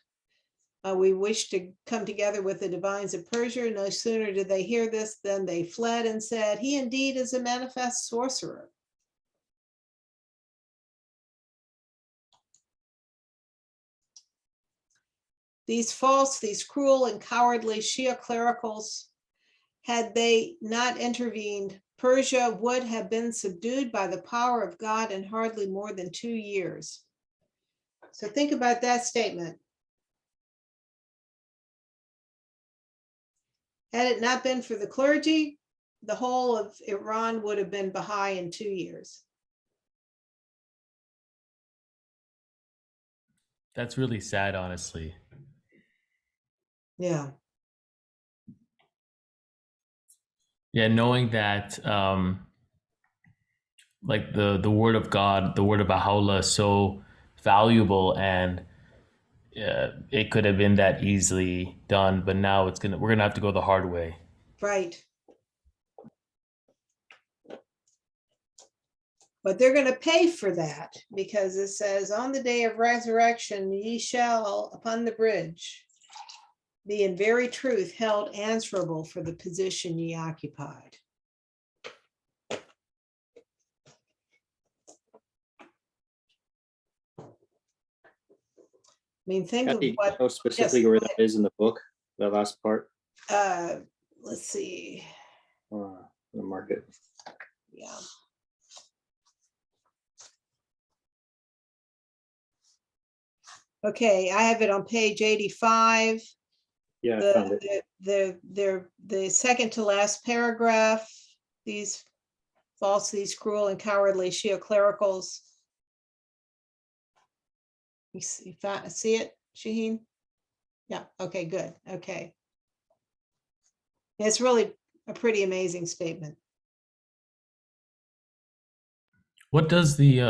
We wished to come together with the divines of Persia. No sooner did they hear this than they fled and said, he indeed is a manifest sorcerer. These false, these cruel and cowardly Shia clericals, had they not intervened, Persia would have been subdued by the power of God in hardly more than 2 years. So think about that statement. Had it not been for the clergy, the whole of Iran would have been Baha'i in 2 years. That's really sad, honestly. Yeah. Yeah, knowing that like the word of God, the word of Baha'u'llah is so valuable, and it could have been that easily done, but now we're gonna have to go the hard way. Right. But they're going to pay for that, because it says, on the day of resurrection, ye shall, upon the bridge, be in very truth held answerable for the position ye occupied. I mean, think of Kathy, what. know specifically where that is in the book, that last part. Let's see. The market. Yeah. Okay, I have it on page 85. Yeah, I found it. The second to last paragraph, these false, these cruel and cowardly Shia clericals. You see it, Shaheen? Yeah, okay, good, okay. It's really a pretty amazing statement. What does the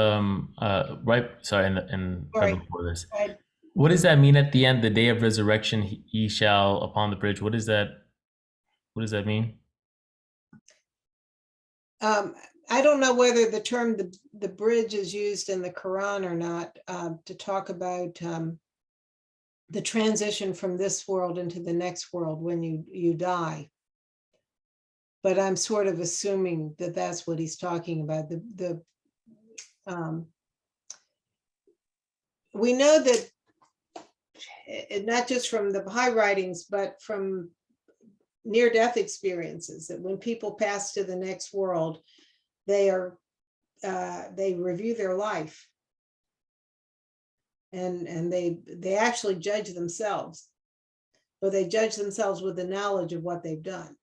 right? Sorry, and right Right. before this, Right. what does that mean at the end? The day of resurrection, he shall upon the bridge. What is that? What does that mean? I don't know whether the term the bridge is used in the Quran or not, to talk about the transition from this world into the next world when you die. But I'm sort of assuming that that's what he's talking about. We know that not just from the Baha'i writings, but from near-death experiences, that when people pass to the next world, they review their life, and they actually judge themselves, but they judge themselves with the knowledge of what they've done.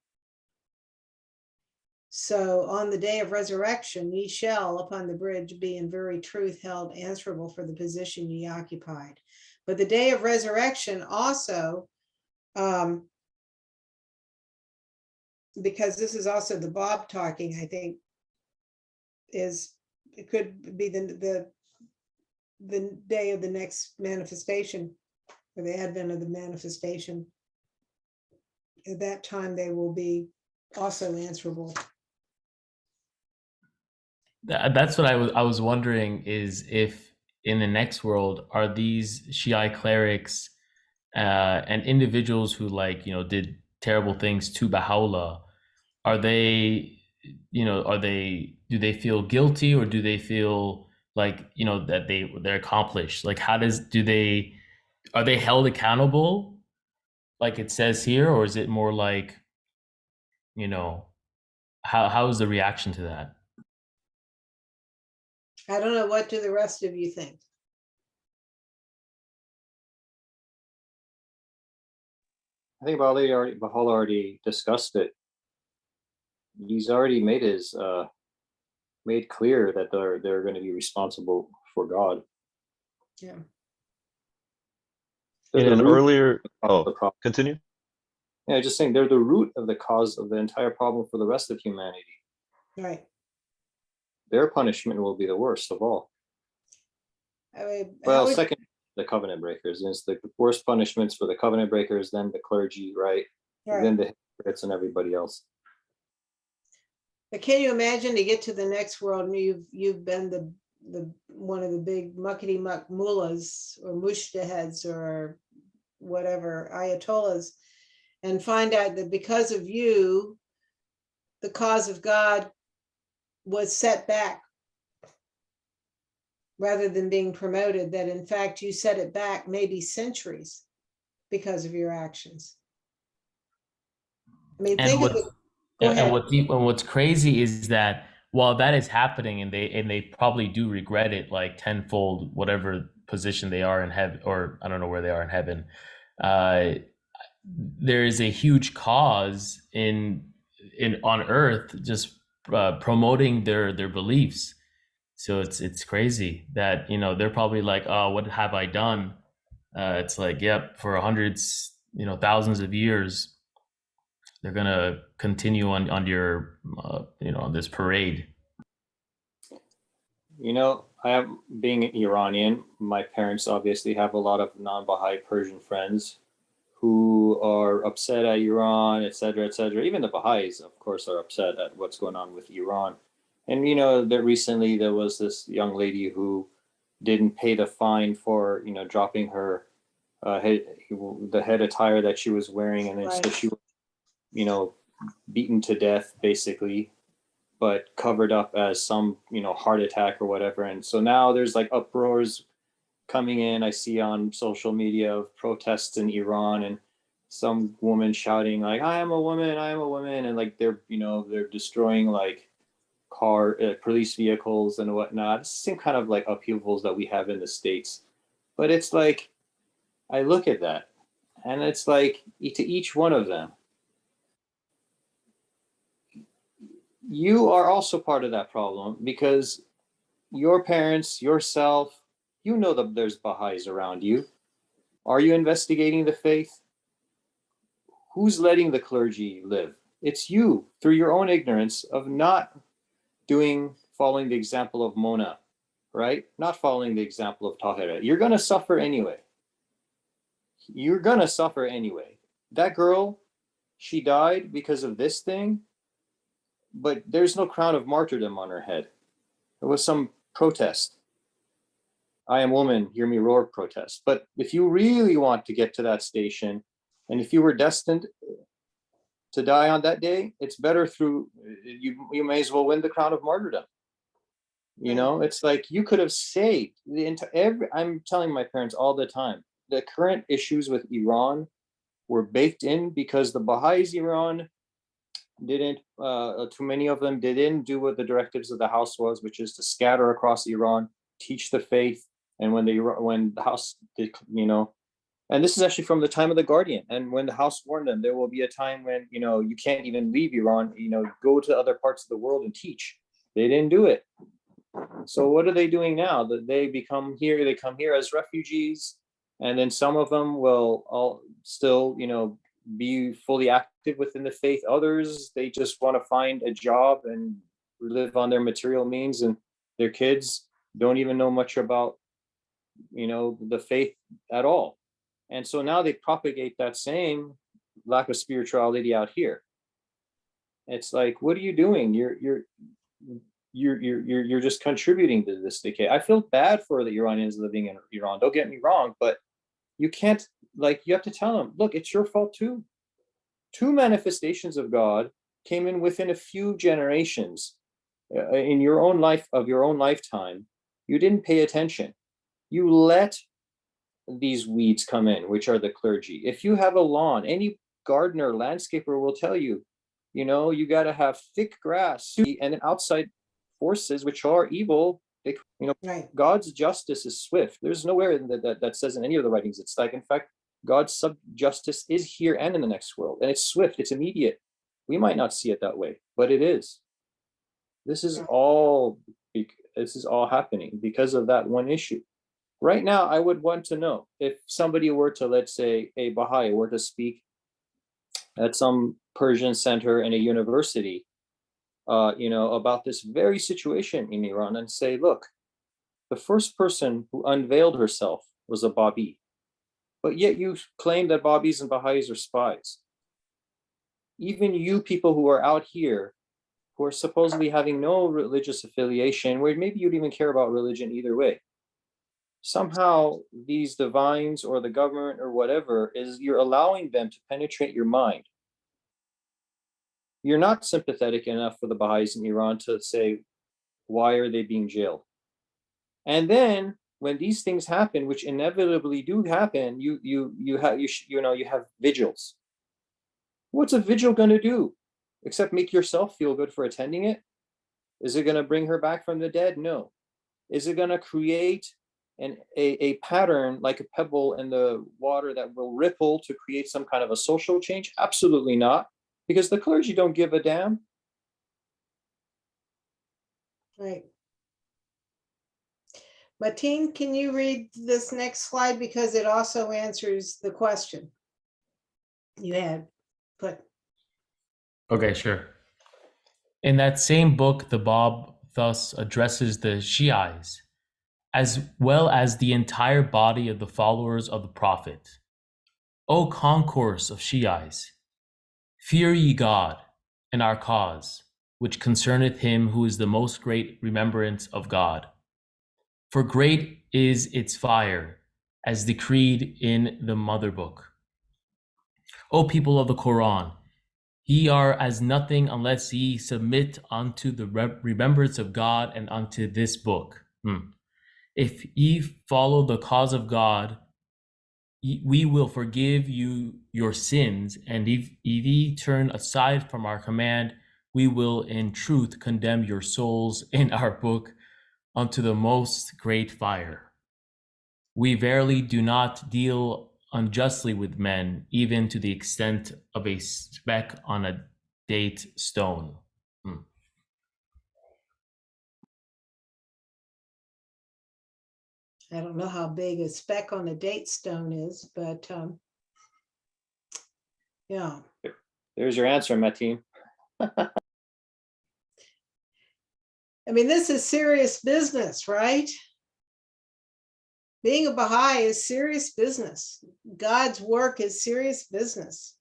So on the day of resurrection, ye shall upon the bridge be in very truth held answerable for the position ye occupied. But the day of resurrection also, because this is also the Bob talking, I think, it could be the day of the next manifestation, or the advent of the manifestation. At that time, they will be also answerable. That's what I was wondering, is if in the next world are these Shiite clerics and individuals who, like, did terrible things to Baha'u'llah, are they, do they feel guilty, or do they feel like, that they're accomplished? Like, are they held accountable like it says here, or is it more like, how is the reaction to that? I don't know, what do the rest of you think? I think Baha'u'llah already discussed it. He's already made clear that they're going to be responsible for God. Yeah. In an earlier, continue. Yeah, just saying they're the root of the cause of the entire problem for the rest of humanity. Right. Their punishment will be the worst of all. I mean, well, second, the covenant breakers. It's the worst punishments for the covenant breakers, then the clergy, right? Then the hypocrites and everybody else. But can you imagine to get to the next world, and you've been the one of the big muckety muck mullahs or mushtaheads or whatever ayatollahs, and find out that because of you, the cause of God was set back rather than being promoted, that in fact you set it back maybe centuries because of your actions. I mean, think of it. Go ahead. And what's crazy is that while that is happening, and they probably do regret it like tenfold, whatever position they are in heaven, or I don't know where they are in heaven, there is a huge cause in on earth just promoting their beliefs. So it's crazy that they're probably like, oh, what have I done? It's like, yep, for hundreds, thousands of years, they're gonna continue on your on this parade. I am, being Iranian, my parents obviously have a lot of non-Baha'i Persian friends who are upset at Iran, et cetera, et cetera. Even the Baha'is, of course, are upset at what's going on with Iran. And that recently there was this young lady who didn't pay the fine for dropping her the head attire that she was wearing, and then so she was beaten to death basically, but covered up as some heart attack or whatever. And so now there's like uproars coming in, I see on social media, of protests in Iran, and some woman shouting like, I am a woman, and like they're destroying like police vehicles and whatnot. It's the same kind of like upheavals that we have in the States. But it's like, I look at that and it's like, to each one of them, you are also part of that problem, because your parents, yourself, that there's Baha'is around you. Are you investigating the faith? Who's letting the clergy live? It's you, through your own ignorance of not doing following the example of Mona, right? Not following the example of Tahira. You're going to suffer anyway. You're going to suffer anyway. That girl, she died because of this thing, but there's no crown of martyrdom on her head. It was some protest. I am woman, hear me roar protest. But if you really want to get to that station, and if you were destined to die on that day, it's better through, you may as well win the crown of martyrdom. You know, it's like you could have saved the entire, I'm telling my parents all the time, the current issues with Iran were baked in because the Baha'is Iran didn't, too many of them didn't do what the directives of the house was, which is to scatter across Iran, teach the faith. And when the house did, you know, and this is actually from the time of the Guardian. And when the house warned them, there will be a time when, you know, you can't even leave Iran, you know, go to other parts of the world and teach. They didn't do it. So what are they doing now? That they come here as refugees, and then some of them will all still, you know, be fully active within the faith. Others, they just want to find a job and live on their material means, and their kids don't even know much about, you know, the faith at all. And so now they propagate that same lack of spirituality out here. It's like, what are you doing? You're just contributing to this decay. I feel bad for the Iranians living in Iran. Don't get me wrong, but you can't, like, you have to tell them, look, it's your fault too. Two manifestations of God came in within a few generations in your own life, of your own lifetime. You didn't pay attention. You let these weeds come in, which are the clergy. If you have a lawn, any gardener, landscaper will tell you, you know, you got to have thick grass, and then outside forces, which are evil, they, you know, Right. God's justice is swift. There's nowhere that says in any of the writings it's like, in fact, God's justice is here and in the next world, and it's swift, it's immediate. We might not see it that way, but it is. This is all happening because of that one issue. Right now, I would want to know if somebody were to, let's say, a Baha'i were to speak at some Persian center in a university, you know, about this very situation in Iran, and say, look, the first person who unveiled herself was a Babi, but yet you claim that Babis and Baha'is are spies. Even you people who are out here, who are supposedly having no religious affiliation, where maybe you'd even care about religion either way, somehow these divines or the government or whatever is, you're allowing them to penetrate your mind. You're not sympathetic enough for the Baha'is in Iran to say, why are they being jailed? And then when these things happen, which inevitably do happen, you have vigils. What's a vigil going to do except make yourself feel good for attending it? Is it going to bring her back from the dead? No. Is it going to create a pattern like a pebble in the water that will ripple to create some kind of a social change? Absolutely not, because the clergy don't give a damn. Right. Mateen, can you read this next slide, because it also answers the question you had put. Okay, sure. In that same book, the Bab thus addresses the Shi'is, as well as the entire body of the followers of the Prophet. O concourse of Shi'is, fear ye God and our cause, which concerneth him who is the most great remembrance of God. For great is its fire, as decreed in the mother book. O people of the Quran, ye are as nothing unless ye submit unto the remembrance of God and unto this book. If ye follow the cause of God, we will forgive you your sins, and if ye turn aside from our command, we will in truth condemn your souls in our book unto the most great fire. We verily do not deal unjustly with men, even to the extent of a speck on a date stone. I don't know how big a speck on a date stone is, but yeah. There's your answer, Mateen. I mean, this is serious business, right? Being a Baha'i is serious business. God's work is serious business.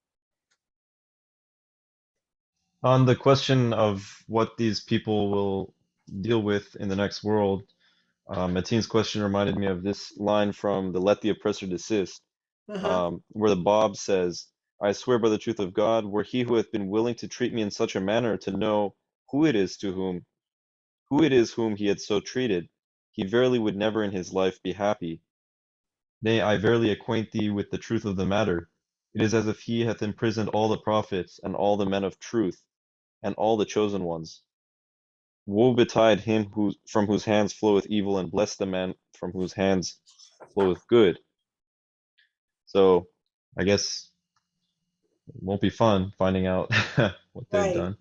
On the question of what these people will deal with in the next world, Mateen's question reminded me of this line from the Let the Oppressor Desist, where the Bab says, I swear by the truth of God, were he who hath been willing to treat me in such a manner to know who it is whom he had so treated, he verily would never in his life be happy. Nay, I verily acquaint thee with the truth of the matter. It is as if he hath imprisoned all the prophets and all the men of truth and all the chosen ones. Woe betide him from whose hands floweth evil, and bless the man from whose hands floweth good. So I guess it won't be fun finding out what they've Right, done.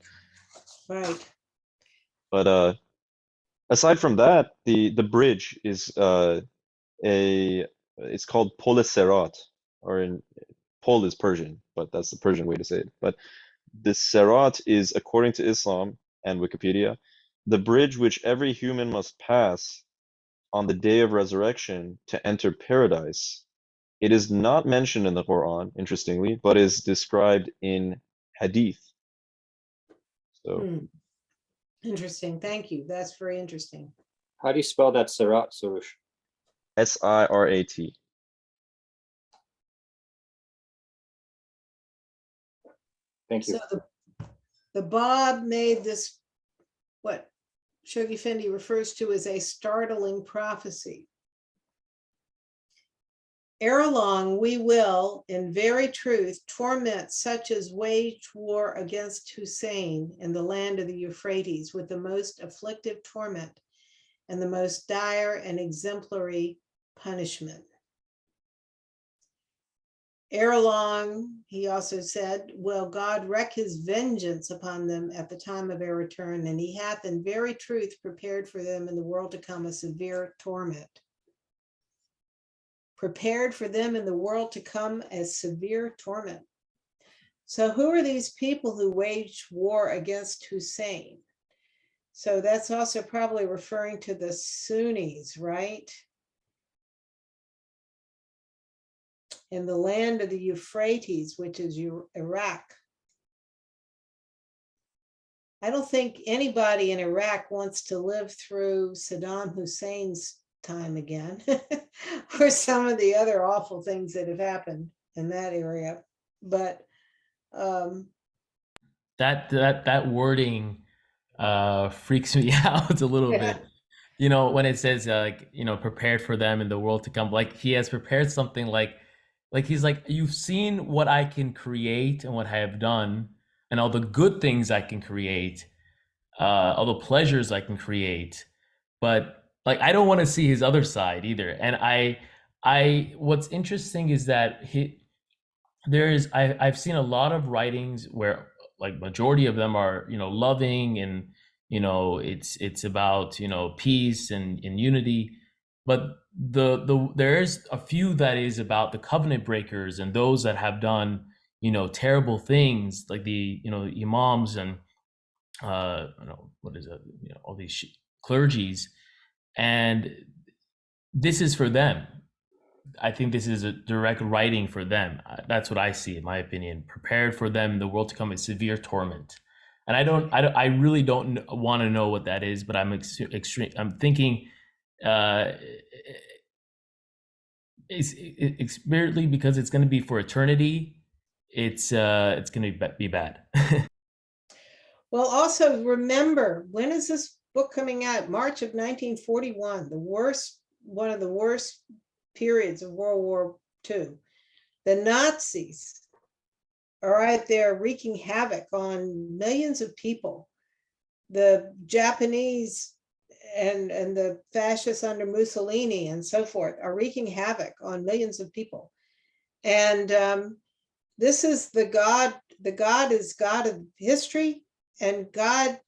right. But aside from that, the bridge is it's called Polis or in Pol is Persian, but that's the Persian way to say it. But this Serat is, according to Islam and Wikipedia, the bridge which every human must pass on the day of resurrection to enter paradise. It is not mentioned in the Quran, interestingly, but is described in Hadith. So Interesting. Thank you. That's very interesting. How do you spell that, Sirat, Surush? Sirat. Thank you. So the Bab made this, what Shoghi Effendi refers to as a startling prophecy. Ere long we will, in very truth, torment such as wage war against Hussein in the land of the Euphrates with the most afflictive torment and the most dire and exemplary punishment. Ere long, he also said, will God wreak his vengeance upon them at the time of their return, and he hath in very truth prepared for them in the world to come a severe torment. Prepared for them in the world to come a severe torment. So who are these people who waged war against Hussein? So that's also probably referring to the Sunnis, right? In the land of the Euphrates, which is Iraq. I don't think anybody in Iraq wants to live through Saddam Hussein's time again, or some of the other awful things that have happened in that area. But that wording freaks me out a little bit. You know, when it says like, you know, prepared for them in the world to come, like he has prepared something like he's like, you've seen what I can create and what I have done and all the good things I can create, all the pleasures I can create. But like, I don't want to see his other side either. And what's interesting is that I've seen a lot of writings where like majority of them are, you know, loving and, you know, it's about, you know, peace and unity. But there's a few that is about the covenant breakers and those that have done, you know, terrible things, like the, you know, imams and you know, what is it, you know, all these clergies, and this is for them. I think this is a direct writing for them. That's what I see, in my opinion. Prepared for them, the world to come a severe torment. And I really don't want to know what that is, but I'm extreme. I'm thinking, it's weirdly because it's going to be for eternity. It's going to be bad. well, also remember, when is this book coming out? March of 1941, one of the worst periods of World War II. The Nazis are out there wreaking havoc on millions of people. The Japanese and the fascists under Mussolini and so forth are wreaking havoc on millions of people. And this is the God is God of history, and God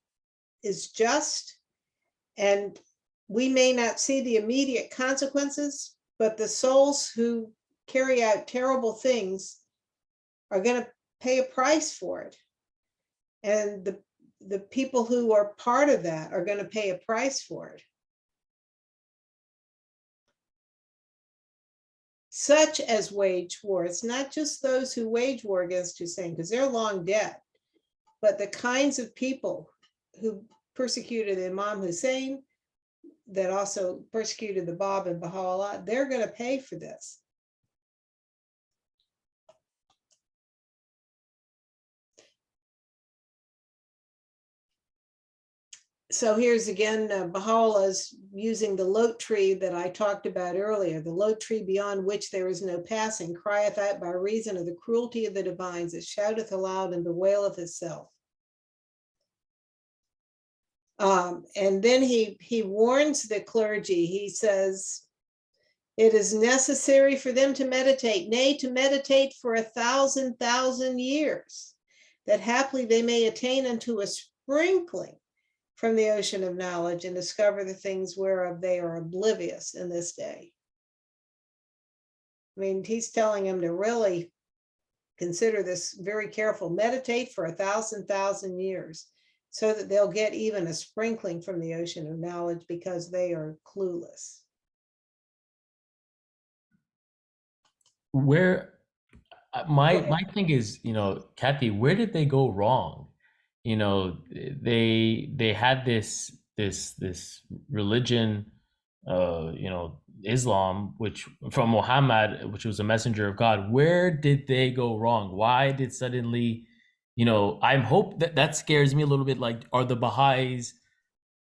is just. And we may not see the immediate consequences, but the souls who carry out terrible things are going to pay a price for it. And the people who are part of that are going to pay a price for it. Such as wage war. It's not just those who wage war against Hussein, because they're long dead, but the kinds of people who persecuted Imam Hussein, that also persecuted the Bab and Baha'u'llah, they're going to pay for this. So here's again, Baha'u'llah's using the lote tree that I talked about earlier. The lote tree beyond which there is no passing crieth out by reason of the cruelty of the divines. It shouteth aloud and bewaileth itself. And then he warns the clergy. He says, it is necessary for them to meditate, nay, to meditate for 1,000,000 years, that haply they may attain unto a sprinkling from the ocean of knowledge and discover the things whereof they are oblivious in this day. I mean, he's telling them to really consider this very careful. Meditate for 1,000,000 years so that they'll get even a sprinkling from the ocean of knowledge, because they are clueless. Where my thing is, Kathy, where did they go wrong? They had this religion, Islam, which from Muhammad, which was a messenger of God. Where did they go wrong? Why did suddenly, I hope that scares me a little bit. Like, are the Baha'is,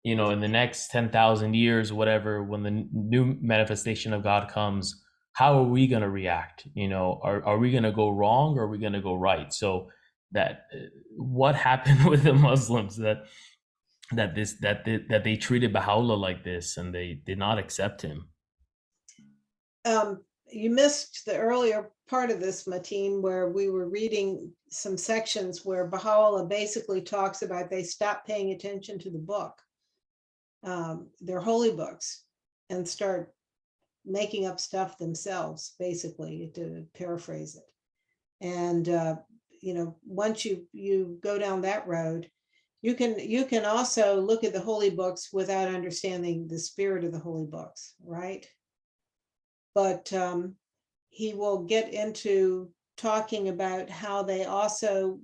in the next 10,000 years, whatever, when the new manifestation of God comes, how are we going to react? Are we going to go wrong, or are we going to go right? So that what happened with the Muslims that they treated Baha'u'llah like this, and they did not accept him? You missed the earlier part of this, Mateen, where we were reading some sections where Baha'u'llah basically talks about they stopped paying attention to the book, their holy books, and start making up stuff themselves, basically, to paraphrase it. And once you go down that road, you can also look at the holy books without understanding the spirit of the holy books, right? But he will get into talking about how they also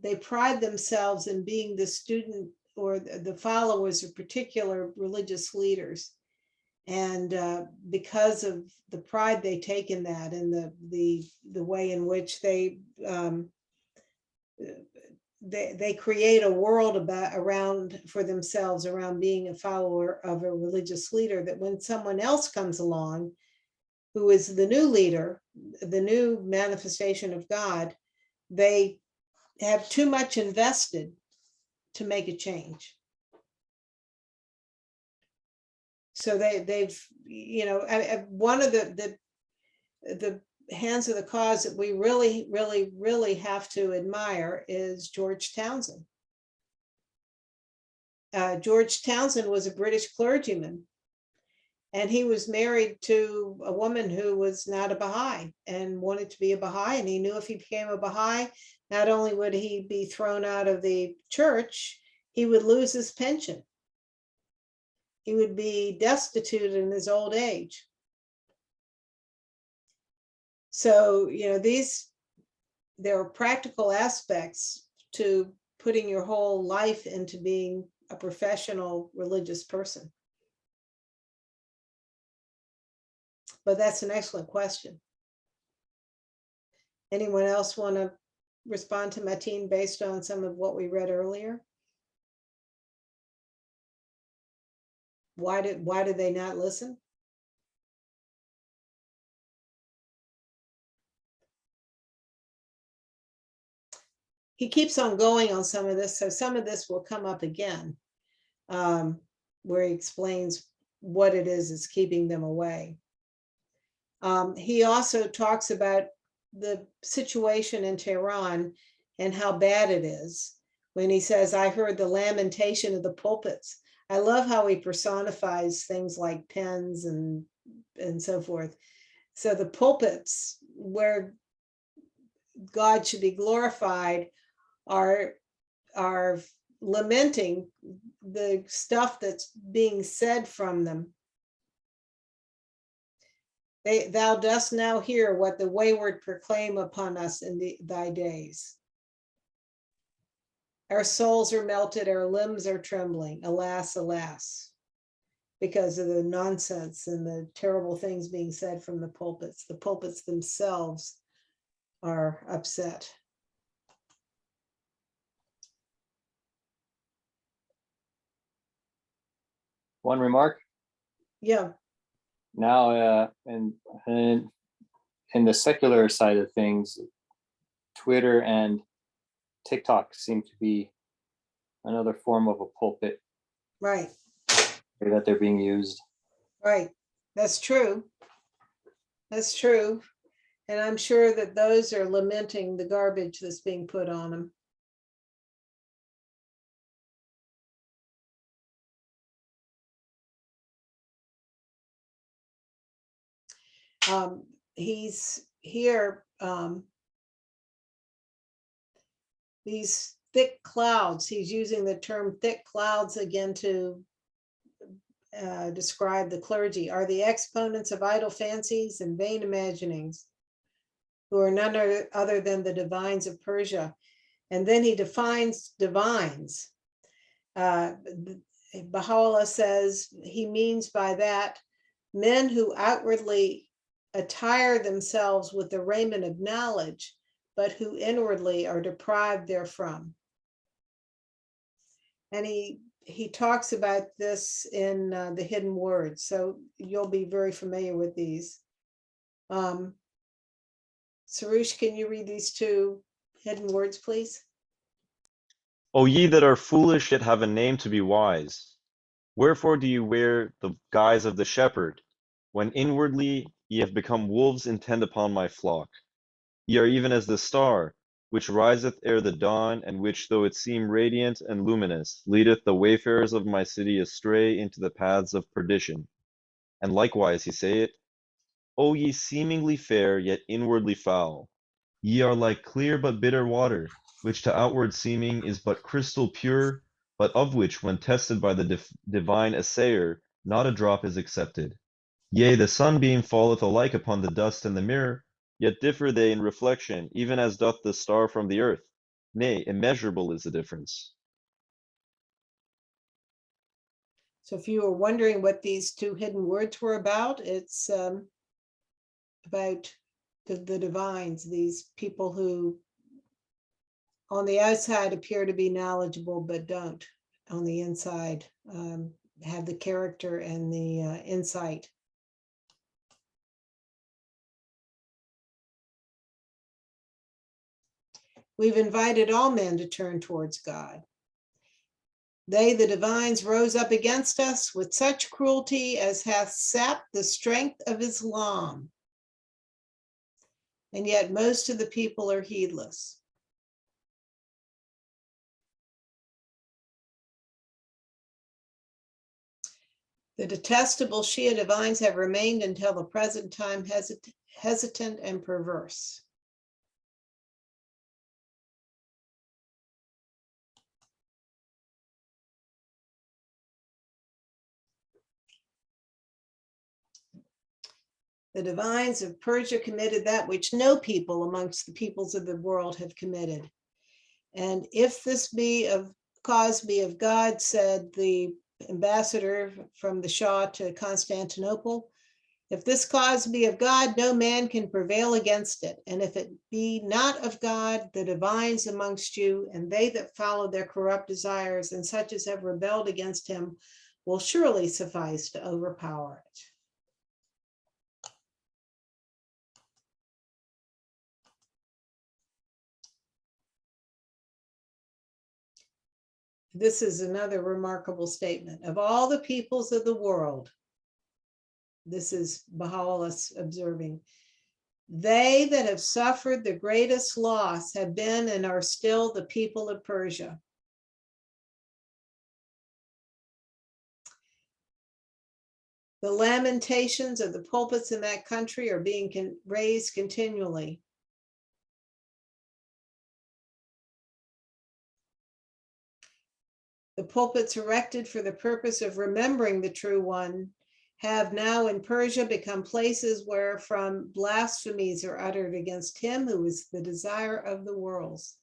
they pride themselves in being the student or the followers of particular religious leaders. And because of the pride they take in that, and the way in which they create a world around for themselves around being a follower of a religious leader, that when someone else comes along who is the new leader, the new manifestation of God, they have too much invested to make a change. So they've, one of the hands of the cause that we really, really, really have to admire is George Townsend. George Townsend was a British clergyman, and he was married to a woman who was not a Baha'i and wanted to be a Baha'i. And he knew if he became a Baha'i, not only would he be thrown out of the church, he would lose his pension. He would be destitute in his old age. So, there are practical aspects to putting your whole life into being a professional religious person. But that's an excellent question. Anyone else want to respond to Mateen based on some of what we read earlier? Why did they not listen? He keeps on going on some of this, so some of this will come up again, where he explains what it is keeping them away. He also talks about the situation in Tehran and how bad it is, when he says, I heard the lamentation of the pulpits. I love how he personifies things like pens and so forth. So the pulpits where God should be glorified are are lamenting the stuff that's being said from them. Thou dost now hear what the wayward proclaim upon us in thy days. Our souls are melted, our limbs are trembling. Alas, alas, because of the nonsense and the terrible things being said from the pulpits. The pulpits themselves are upset. One remark. Yeah. Now, and in the secular side of things, Twitter and TikTok seem to be another form of a pulpit. Right. That they're being used. Right. That's true. That's true. And I'm sure that those are lamenting the garbage that's being put on them. He's here, these thick clouds, he's using the term thick clouds again to describe the clergy, are the exponents of idle fancies and vain imaginings, who are none other than the divines of Persia. And then he defines divines. Baha'u'llah says he means by that men who outwardly attire themselves with the raiment of knowledge, but who inwardly are deprived therefrom. And he talks about this in the hidden words, so you'll be very familiar with these. Sarush, can you read these two hidden words, please? O ye that are foolish yet have a name to be wise, wherefore do you wear the guise of the shepherd, when inwardly ye have become wolves intent upon my flock? Ye are even as the star, which riseth ere the dawn, and which, though it seem radiant and luminous, leadeth the wayfarers of my city astray into the paths of perdition. And likewise he saith, O ye seemingly fair, yet inwardly foul, ye are like clear but bitter water, which to outward seeming is but crystal pure, but of which, when tested by the divine assayer, not a drop is accepted. Yea, the sunbeam falleth alike upon the dust and the mirror, yet differ they in reflection, even as doth the star from the earth. Nay, immeasurable is the difference. So if you were wondering what these two hidden words were about, it's about the divines, these people who on the outside appear to be knowledgeable, but don't on the inside have the character and the insight. We've invited all men to turn towards God. They, the divines, rose up against us with such cruelty as hath sapped the strength of Islam. And yet most of the people are heedless. The detestable Shia divines have remained until the present time hesitant and perverse. The divines of Persia committed that which no people amongst the peoples of the world have committed. And if this cause be of God, said the ambassador from the Shah to Constantinople, if this cause be of God, no man can prevail against it. And if it be not of God, the divines amongst you, and they that follow their corrupt desires, and such as have rebelled against him, will surely suffice to overpower it. This is another remarkable statement. Of all the peoples of the world, this is Baha'u'llah observing, they that have suffered the greatest loss have been and are still the people of Persia. The lamentations of the pulpits in that country are being raised continually. The pulpits erected for the purpose of remembering the true one have now in Persia become places where from blasphemies are uttered against him who is the desire of the worlds.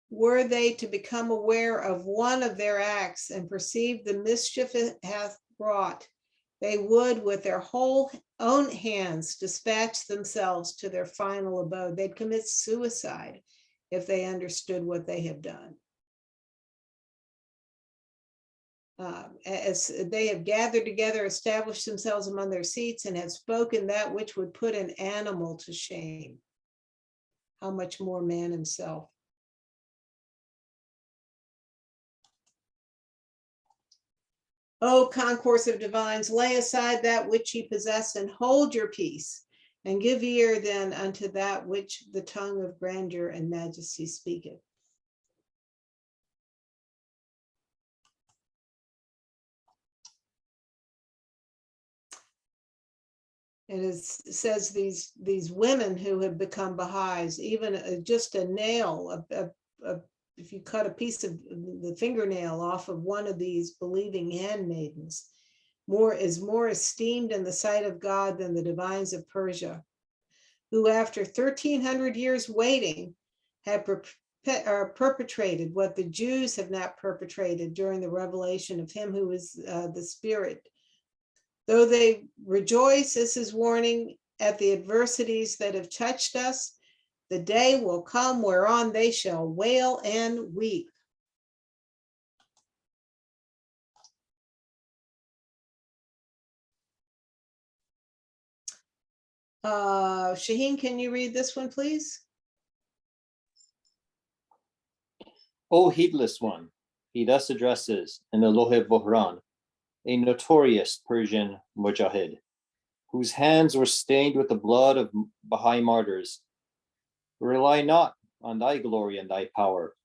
Were they to become aware of one of their acts and perceive the mischief it hath wrought, they would with their whole own hands dispatch themselves to their final abode. They'd commit suicide if they understood what they have done. As they have gathered together, established themselves among their seats, and have spoken that which would put an animal to shame, how much more man himself? O concourse of divines, lay aside that which ye possess and hold your peace, and give ear then unto that which the tongue of grandeur and majesty speaketh. It says these women who have become Baha'is, even just a nail, if you cut a piece of the fingernail off of one of these believing handmaidens, is more esteemed in the sight of God than the divines of Persia, who after 1,300 years waiting have perpetrated what the Jews have not perpetrated during the revelation of him who is the Spirit. Though they rejoice, this is warning, at the adversities that have touched us, the day will come whereon they shall wail and weep. Shaheen, can you read this one, please? O heedless one, he thus addresses in the Lohe Bohran, a notorious Persian mujahid, whose hands were stained with the blood of Baha'i martyrs. Rely not on thy glory and thy power.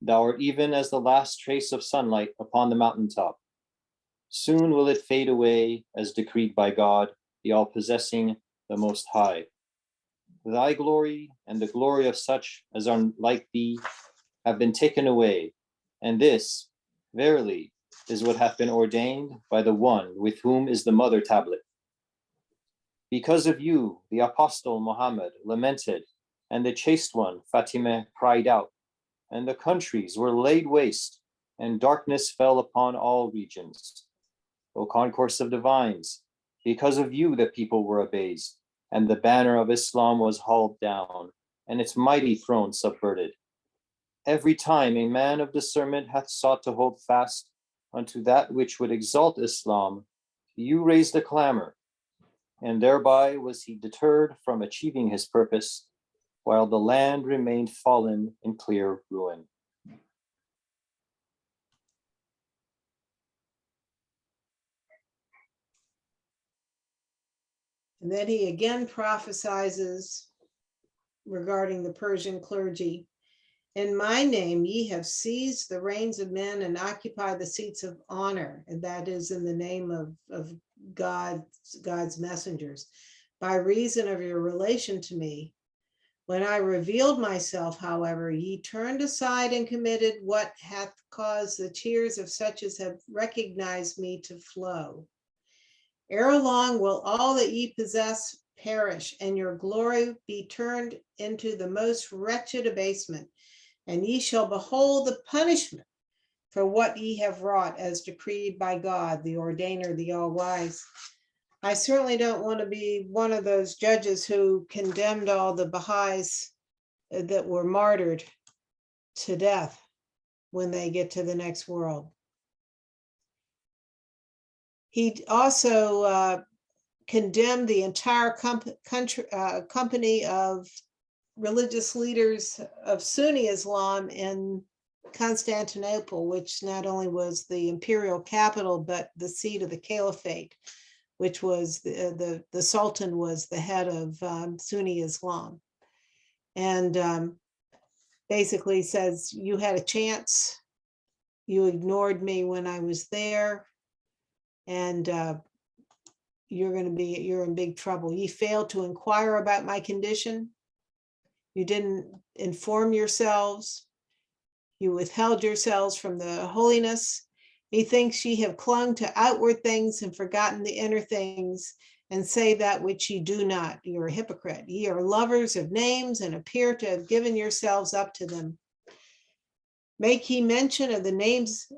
Thou art even as the last trace of sunlight upon the mountaintop. Soon will it fade away as decreed by God, the all-possessing, the Most High. Thy glory and the glory of such as are like thee have been taken away, and this, verily, is what hath been ordained by the one with whom is the mother tablet. Because of you, the apostle Muhammad lamented, and the chaste one, Fatima, cried out, and the countries were laid waste, and darkness fell upon all regions. O concourse of divines, because of you the people were abased, and the banner of Islam was hauled down, and its mighty throne subverted. Every time a man of discernment hath sought to hold fast unto that which would exalt Islam, you raised a clamor, and thereby was he deterred from achieving his purpose, while the land remained fallen in clear ruin. And then he again prophesizes regarding the Persian clergy. In my name, ye have seized the reins of men and occupied the seats of honor. And that is in the name of God's messengers. By reason of your relation to me, when I revealed myself, however, ye turned aside and committed what hath caused the tears of such as have recognized me to flow. Ere long will all that ye possess perish, and your glory be turned into the most wretched abasement, and ye shall behold the punishment for what ye have wrought as decreed by God, the ordainer, the all-wise. I certainly don't want to be one of those judges who condemned all the Baha'is that were martyred to death when they get to the next world. He also condemned the entire company of religious leaders of Sunni Islam in Constantinople, which not only was the imperial capital, but the seat of the caliphate, which was the Sultan was the head of Sunni Islam. And basically says, you had a chance, you ignored me when I was there, and you're in big trouble. Ye failed to inquire about my condition. You didn't inform yourselves. You withheld yourselves from the holiness. Methinks ye have clung to outward things and forgotten the inner things, and say that which ye do not. You're a hypocrite. Ye are lovers of names and appear to have given yourselves up to them. Make ye mention of the names,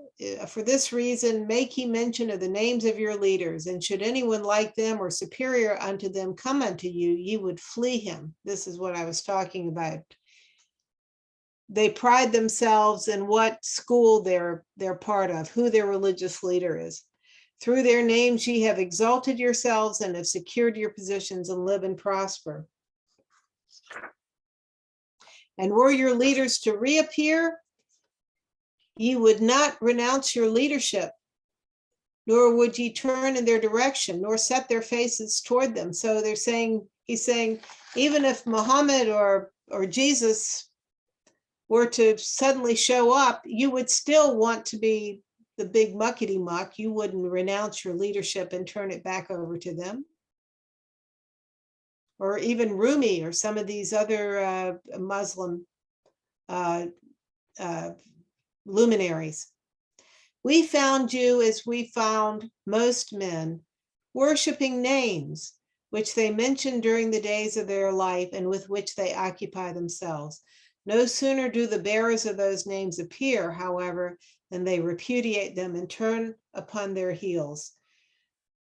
for this reason, make ye mention of the names of your leaders, and should anyone like them or superior unto them come unto you, ye would flee him. This is what I was talking about. They pride themselves in what school they're part of, who their religious leader is. Through their names ye have exalted yourselves and have secured your positions and live and prosper. And were your leaders to reappear, ye would not renounce your leadership, nor would ye turn in their direction, nor set their faces toward them. So he's saying, even if Muhammad or Jesus were to suddenly show up, you would still want to be the big muckety muck. You wouldn't renounce your leadership and turn it back over to them. Or even Rumi or some of these other Muslim luminaries. We found you as we found most men, worshiping names, which they mention during the days of their life and with which they occupy themselves. No sooner do the bearers of those names appear, however, than they repudiate them and turn upon their heels.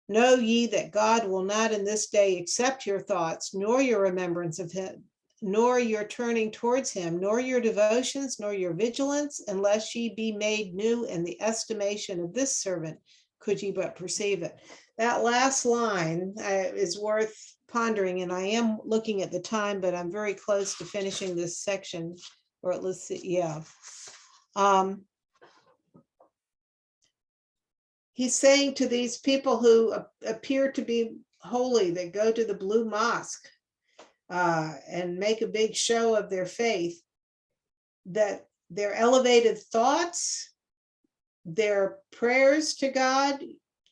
Know ye that God will not in this day accept your thoughts, nor your remembrance of him, nor your turning towards him, nor your devotions, nor your vigilance, unless ye be made new in the estimation of this servant, could ye but perceive it. That last line is worth pondering, and I am looking at the time, but I'm very close to finishing this section, or let's see, yeah. He's saying to these people who appear to be holy, that go to the Blue Mosque and make a big show of their faith, that their elevated thoughts, their prayers to God,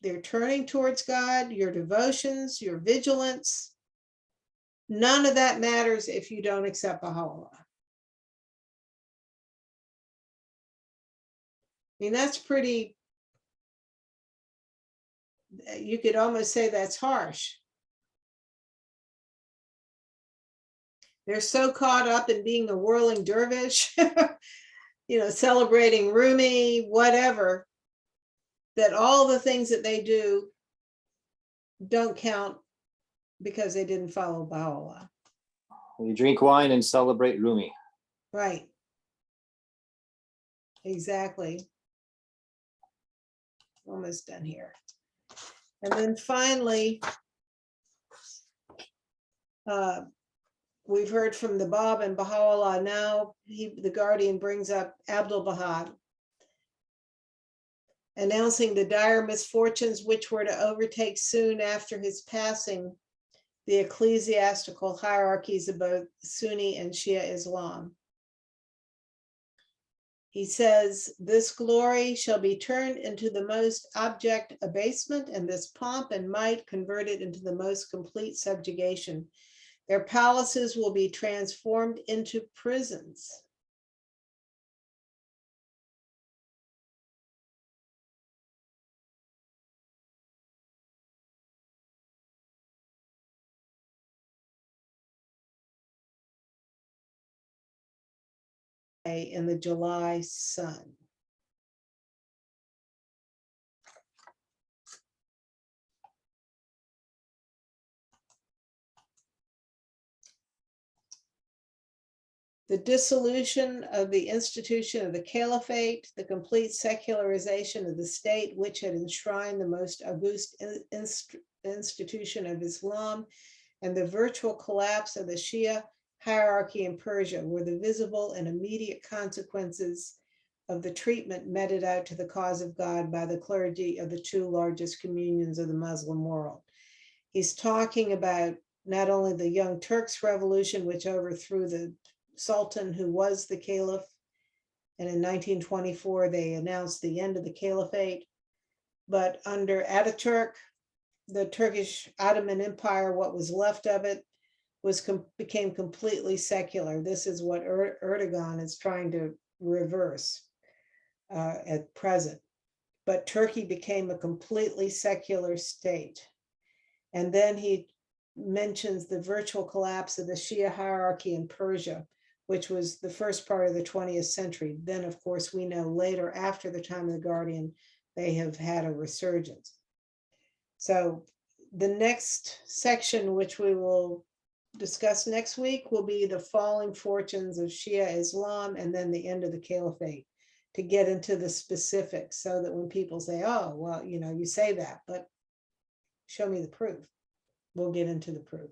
their turning towards God, your devotions, your vigilance, none of that matters if you don't accept Baha'u'llah. I mean, that's pretty, you could almost say that's harsh. They're so caught up in being a whirling dervish, celebrating Rumi, whatever, that all the things that they do don't count because they didn't follow Baha'u'llah. We drink wine and celebrate Rumi. Right. Exactly. Almost done here. And then finally, we've heard from the Bab and Baha'u'llah. Now the Guardian brings up Abdul Baha, announcing the dire misfortunes which were to overtake soon after his passing the ecclesiastical hierarchies of both Sunni and Shia Islam. He says, this glory shall be turned into the most abject abasement, and this pomp and might converted into the most complete subjugation. Their palaces will be transformed into prisons. In the July sun. The dissolution of the institution of the caliphate, the complete secularization of the state, which had enshrined the most august institution of Islam, and the virtual collapse of the Shia hierarchy in Persia were the visible and immediate consequences of the treatment meted out to the cause of God by the clergy of the two largest communions of the Muslim world. He's talking about not only the Young Turks revolution, which overthrew the Sultan who was the caliph, and in 1924 they announced the end of the caliphate, but under Ataturk, the Turkish Ottoman Empire, what was left of it, became completely secular. This is what Erdogan is trying to reverse at present. But Turkey became a completely secular state. And then he mentions the virtual collapse of the Shia hierarchy in Persia, which was the first part of the 20th century. Then, of course, we know later, after the time of the Guardian, they have had a resurgence. So the next section, which we will discuss next week, will be the falling fortunes of Shia Islam and then the end of the caliphate, to get into the specifics, so that when people say, oh, well, you say that, but show me the proof, we'll get into the proof.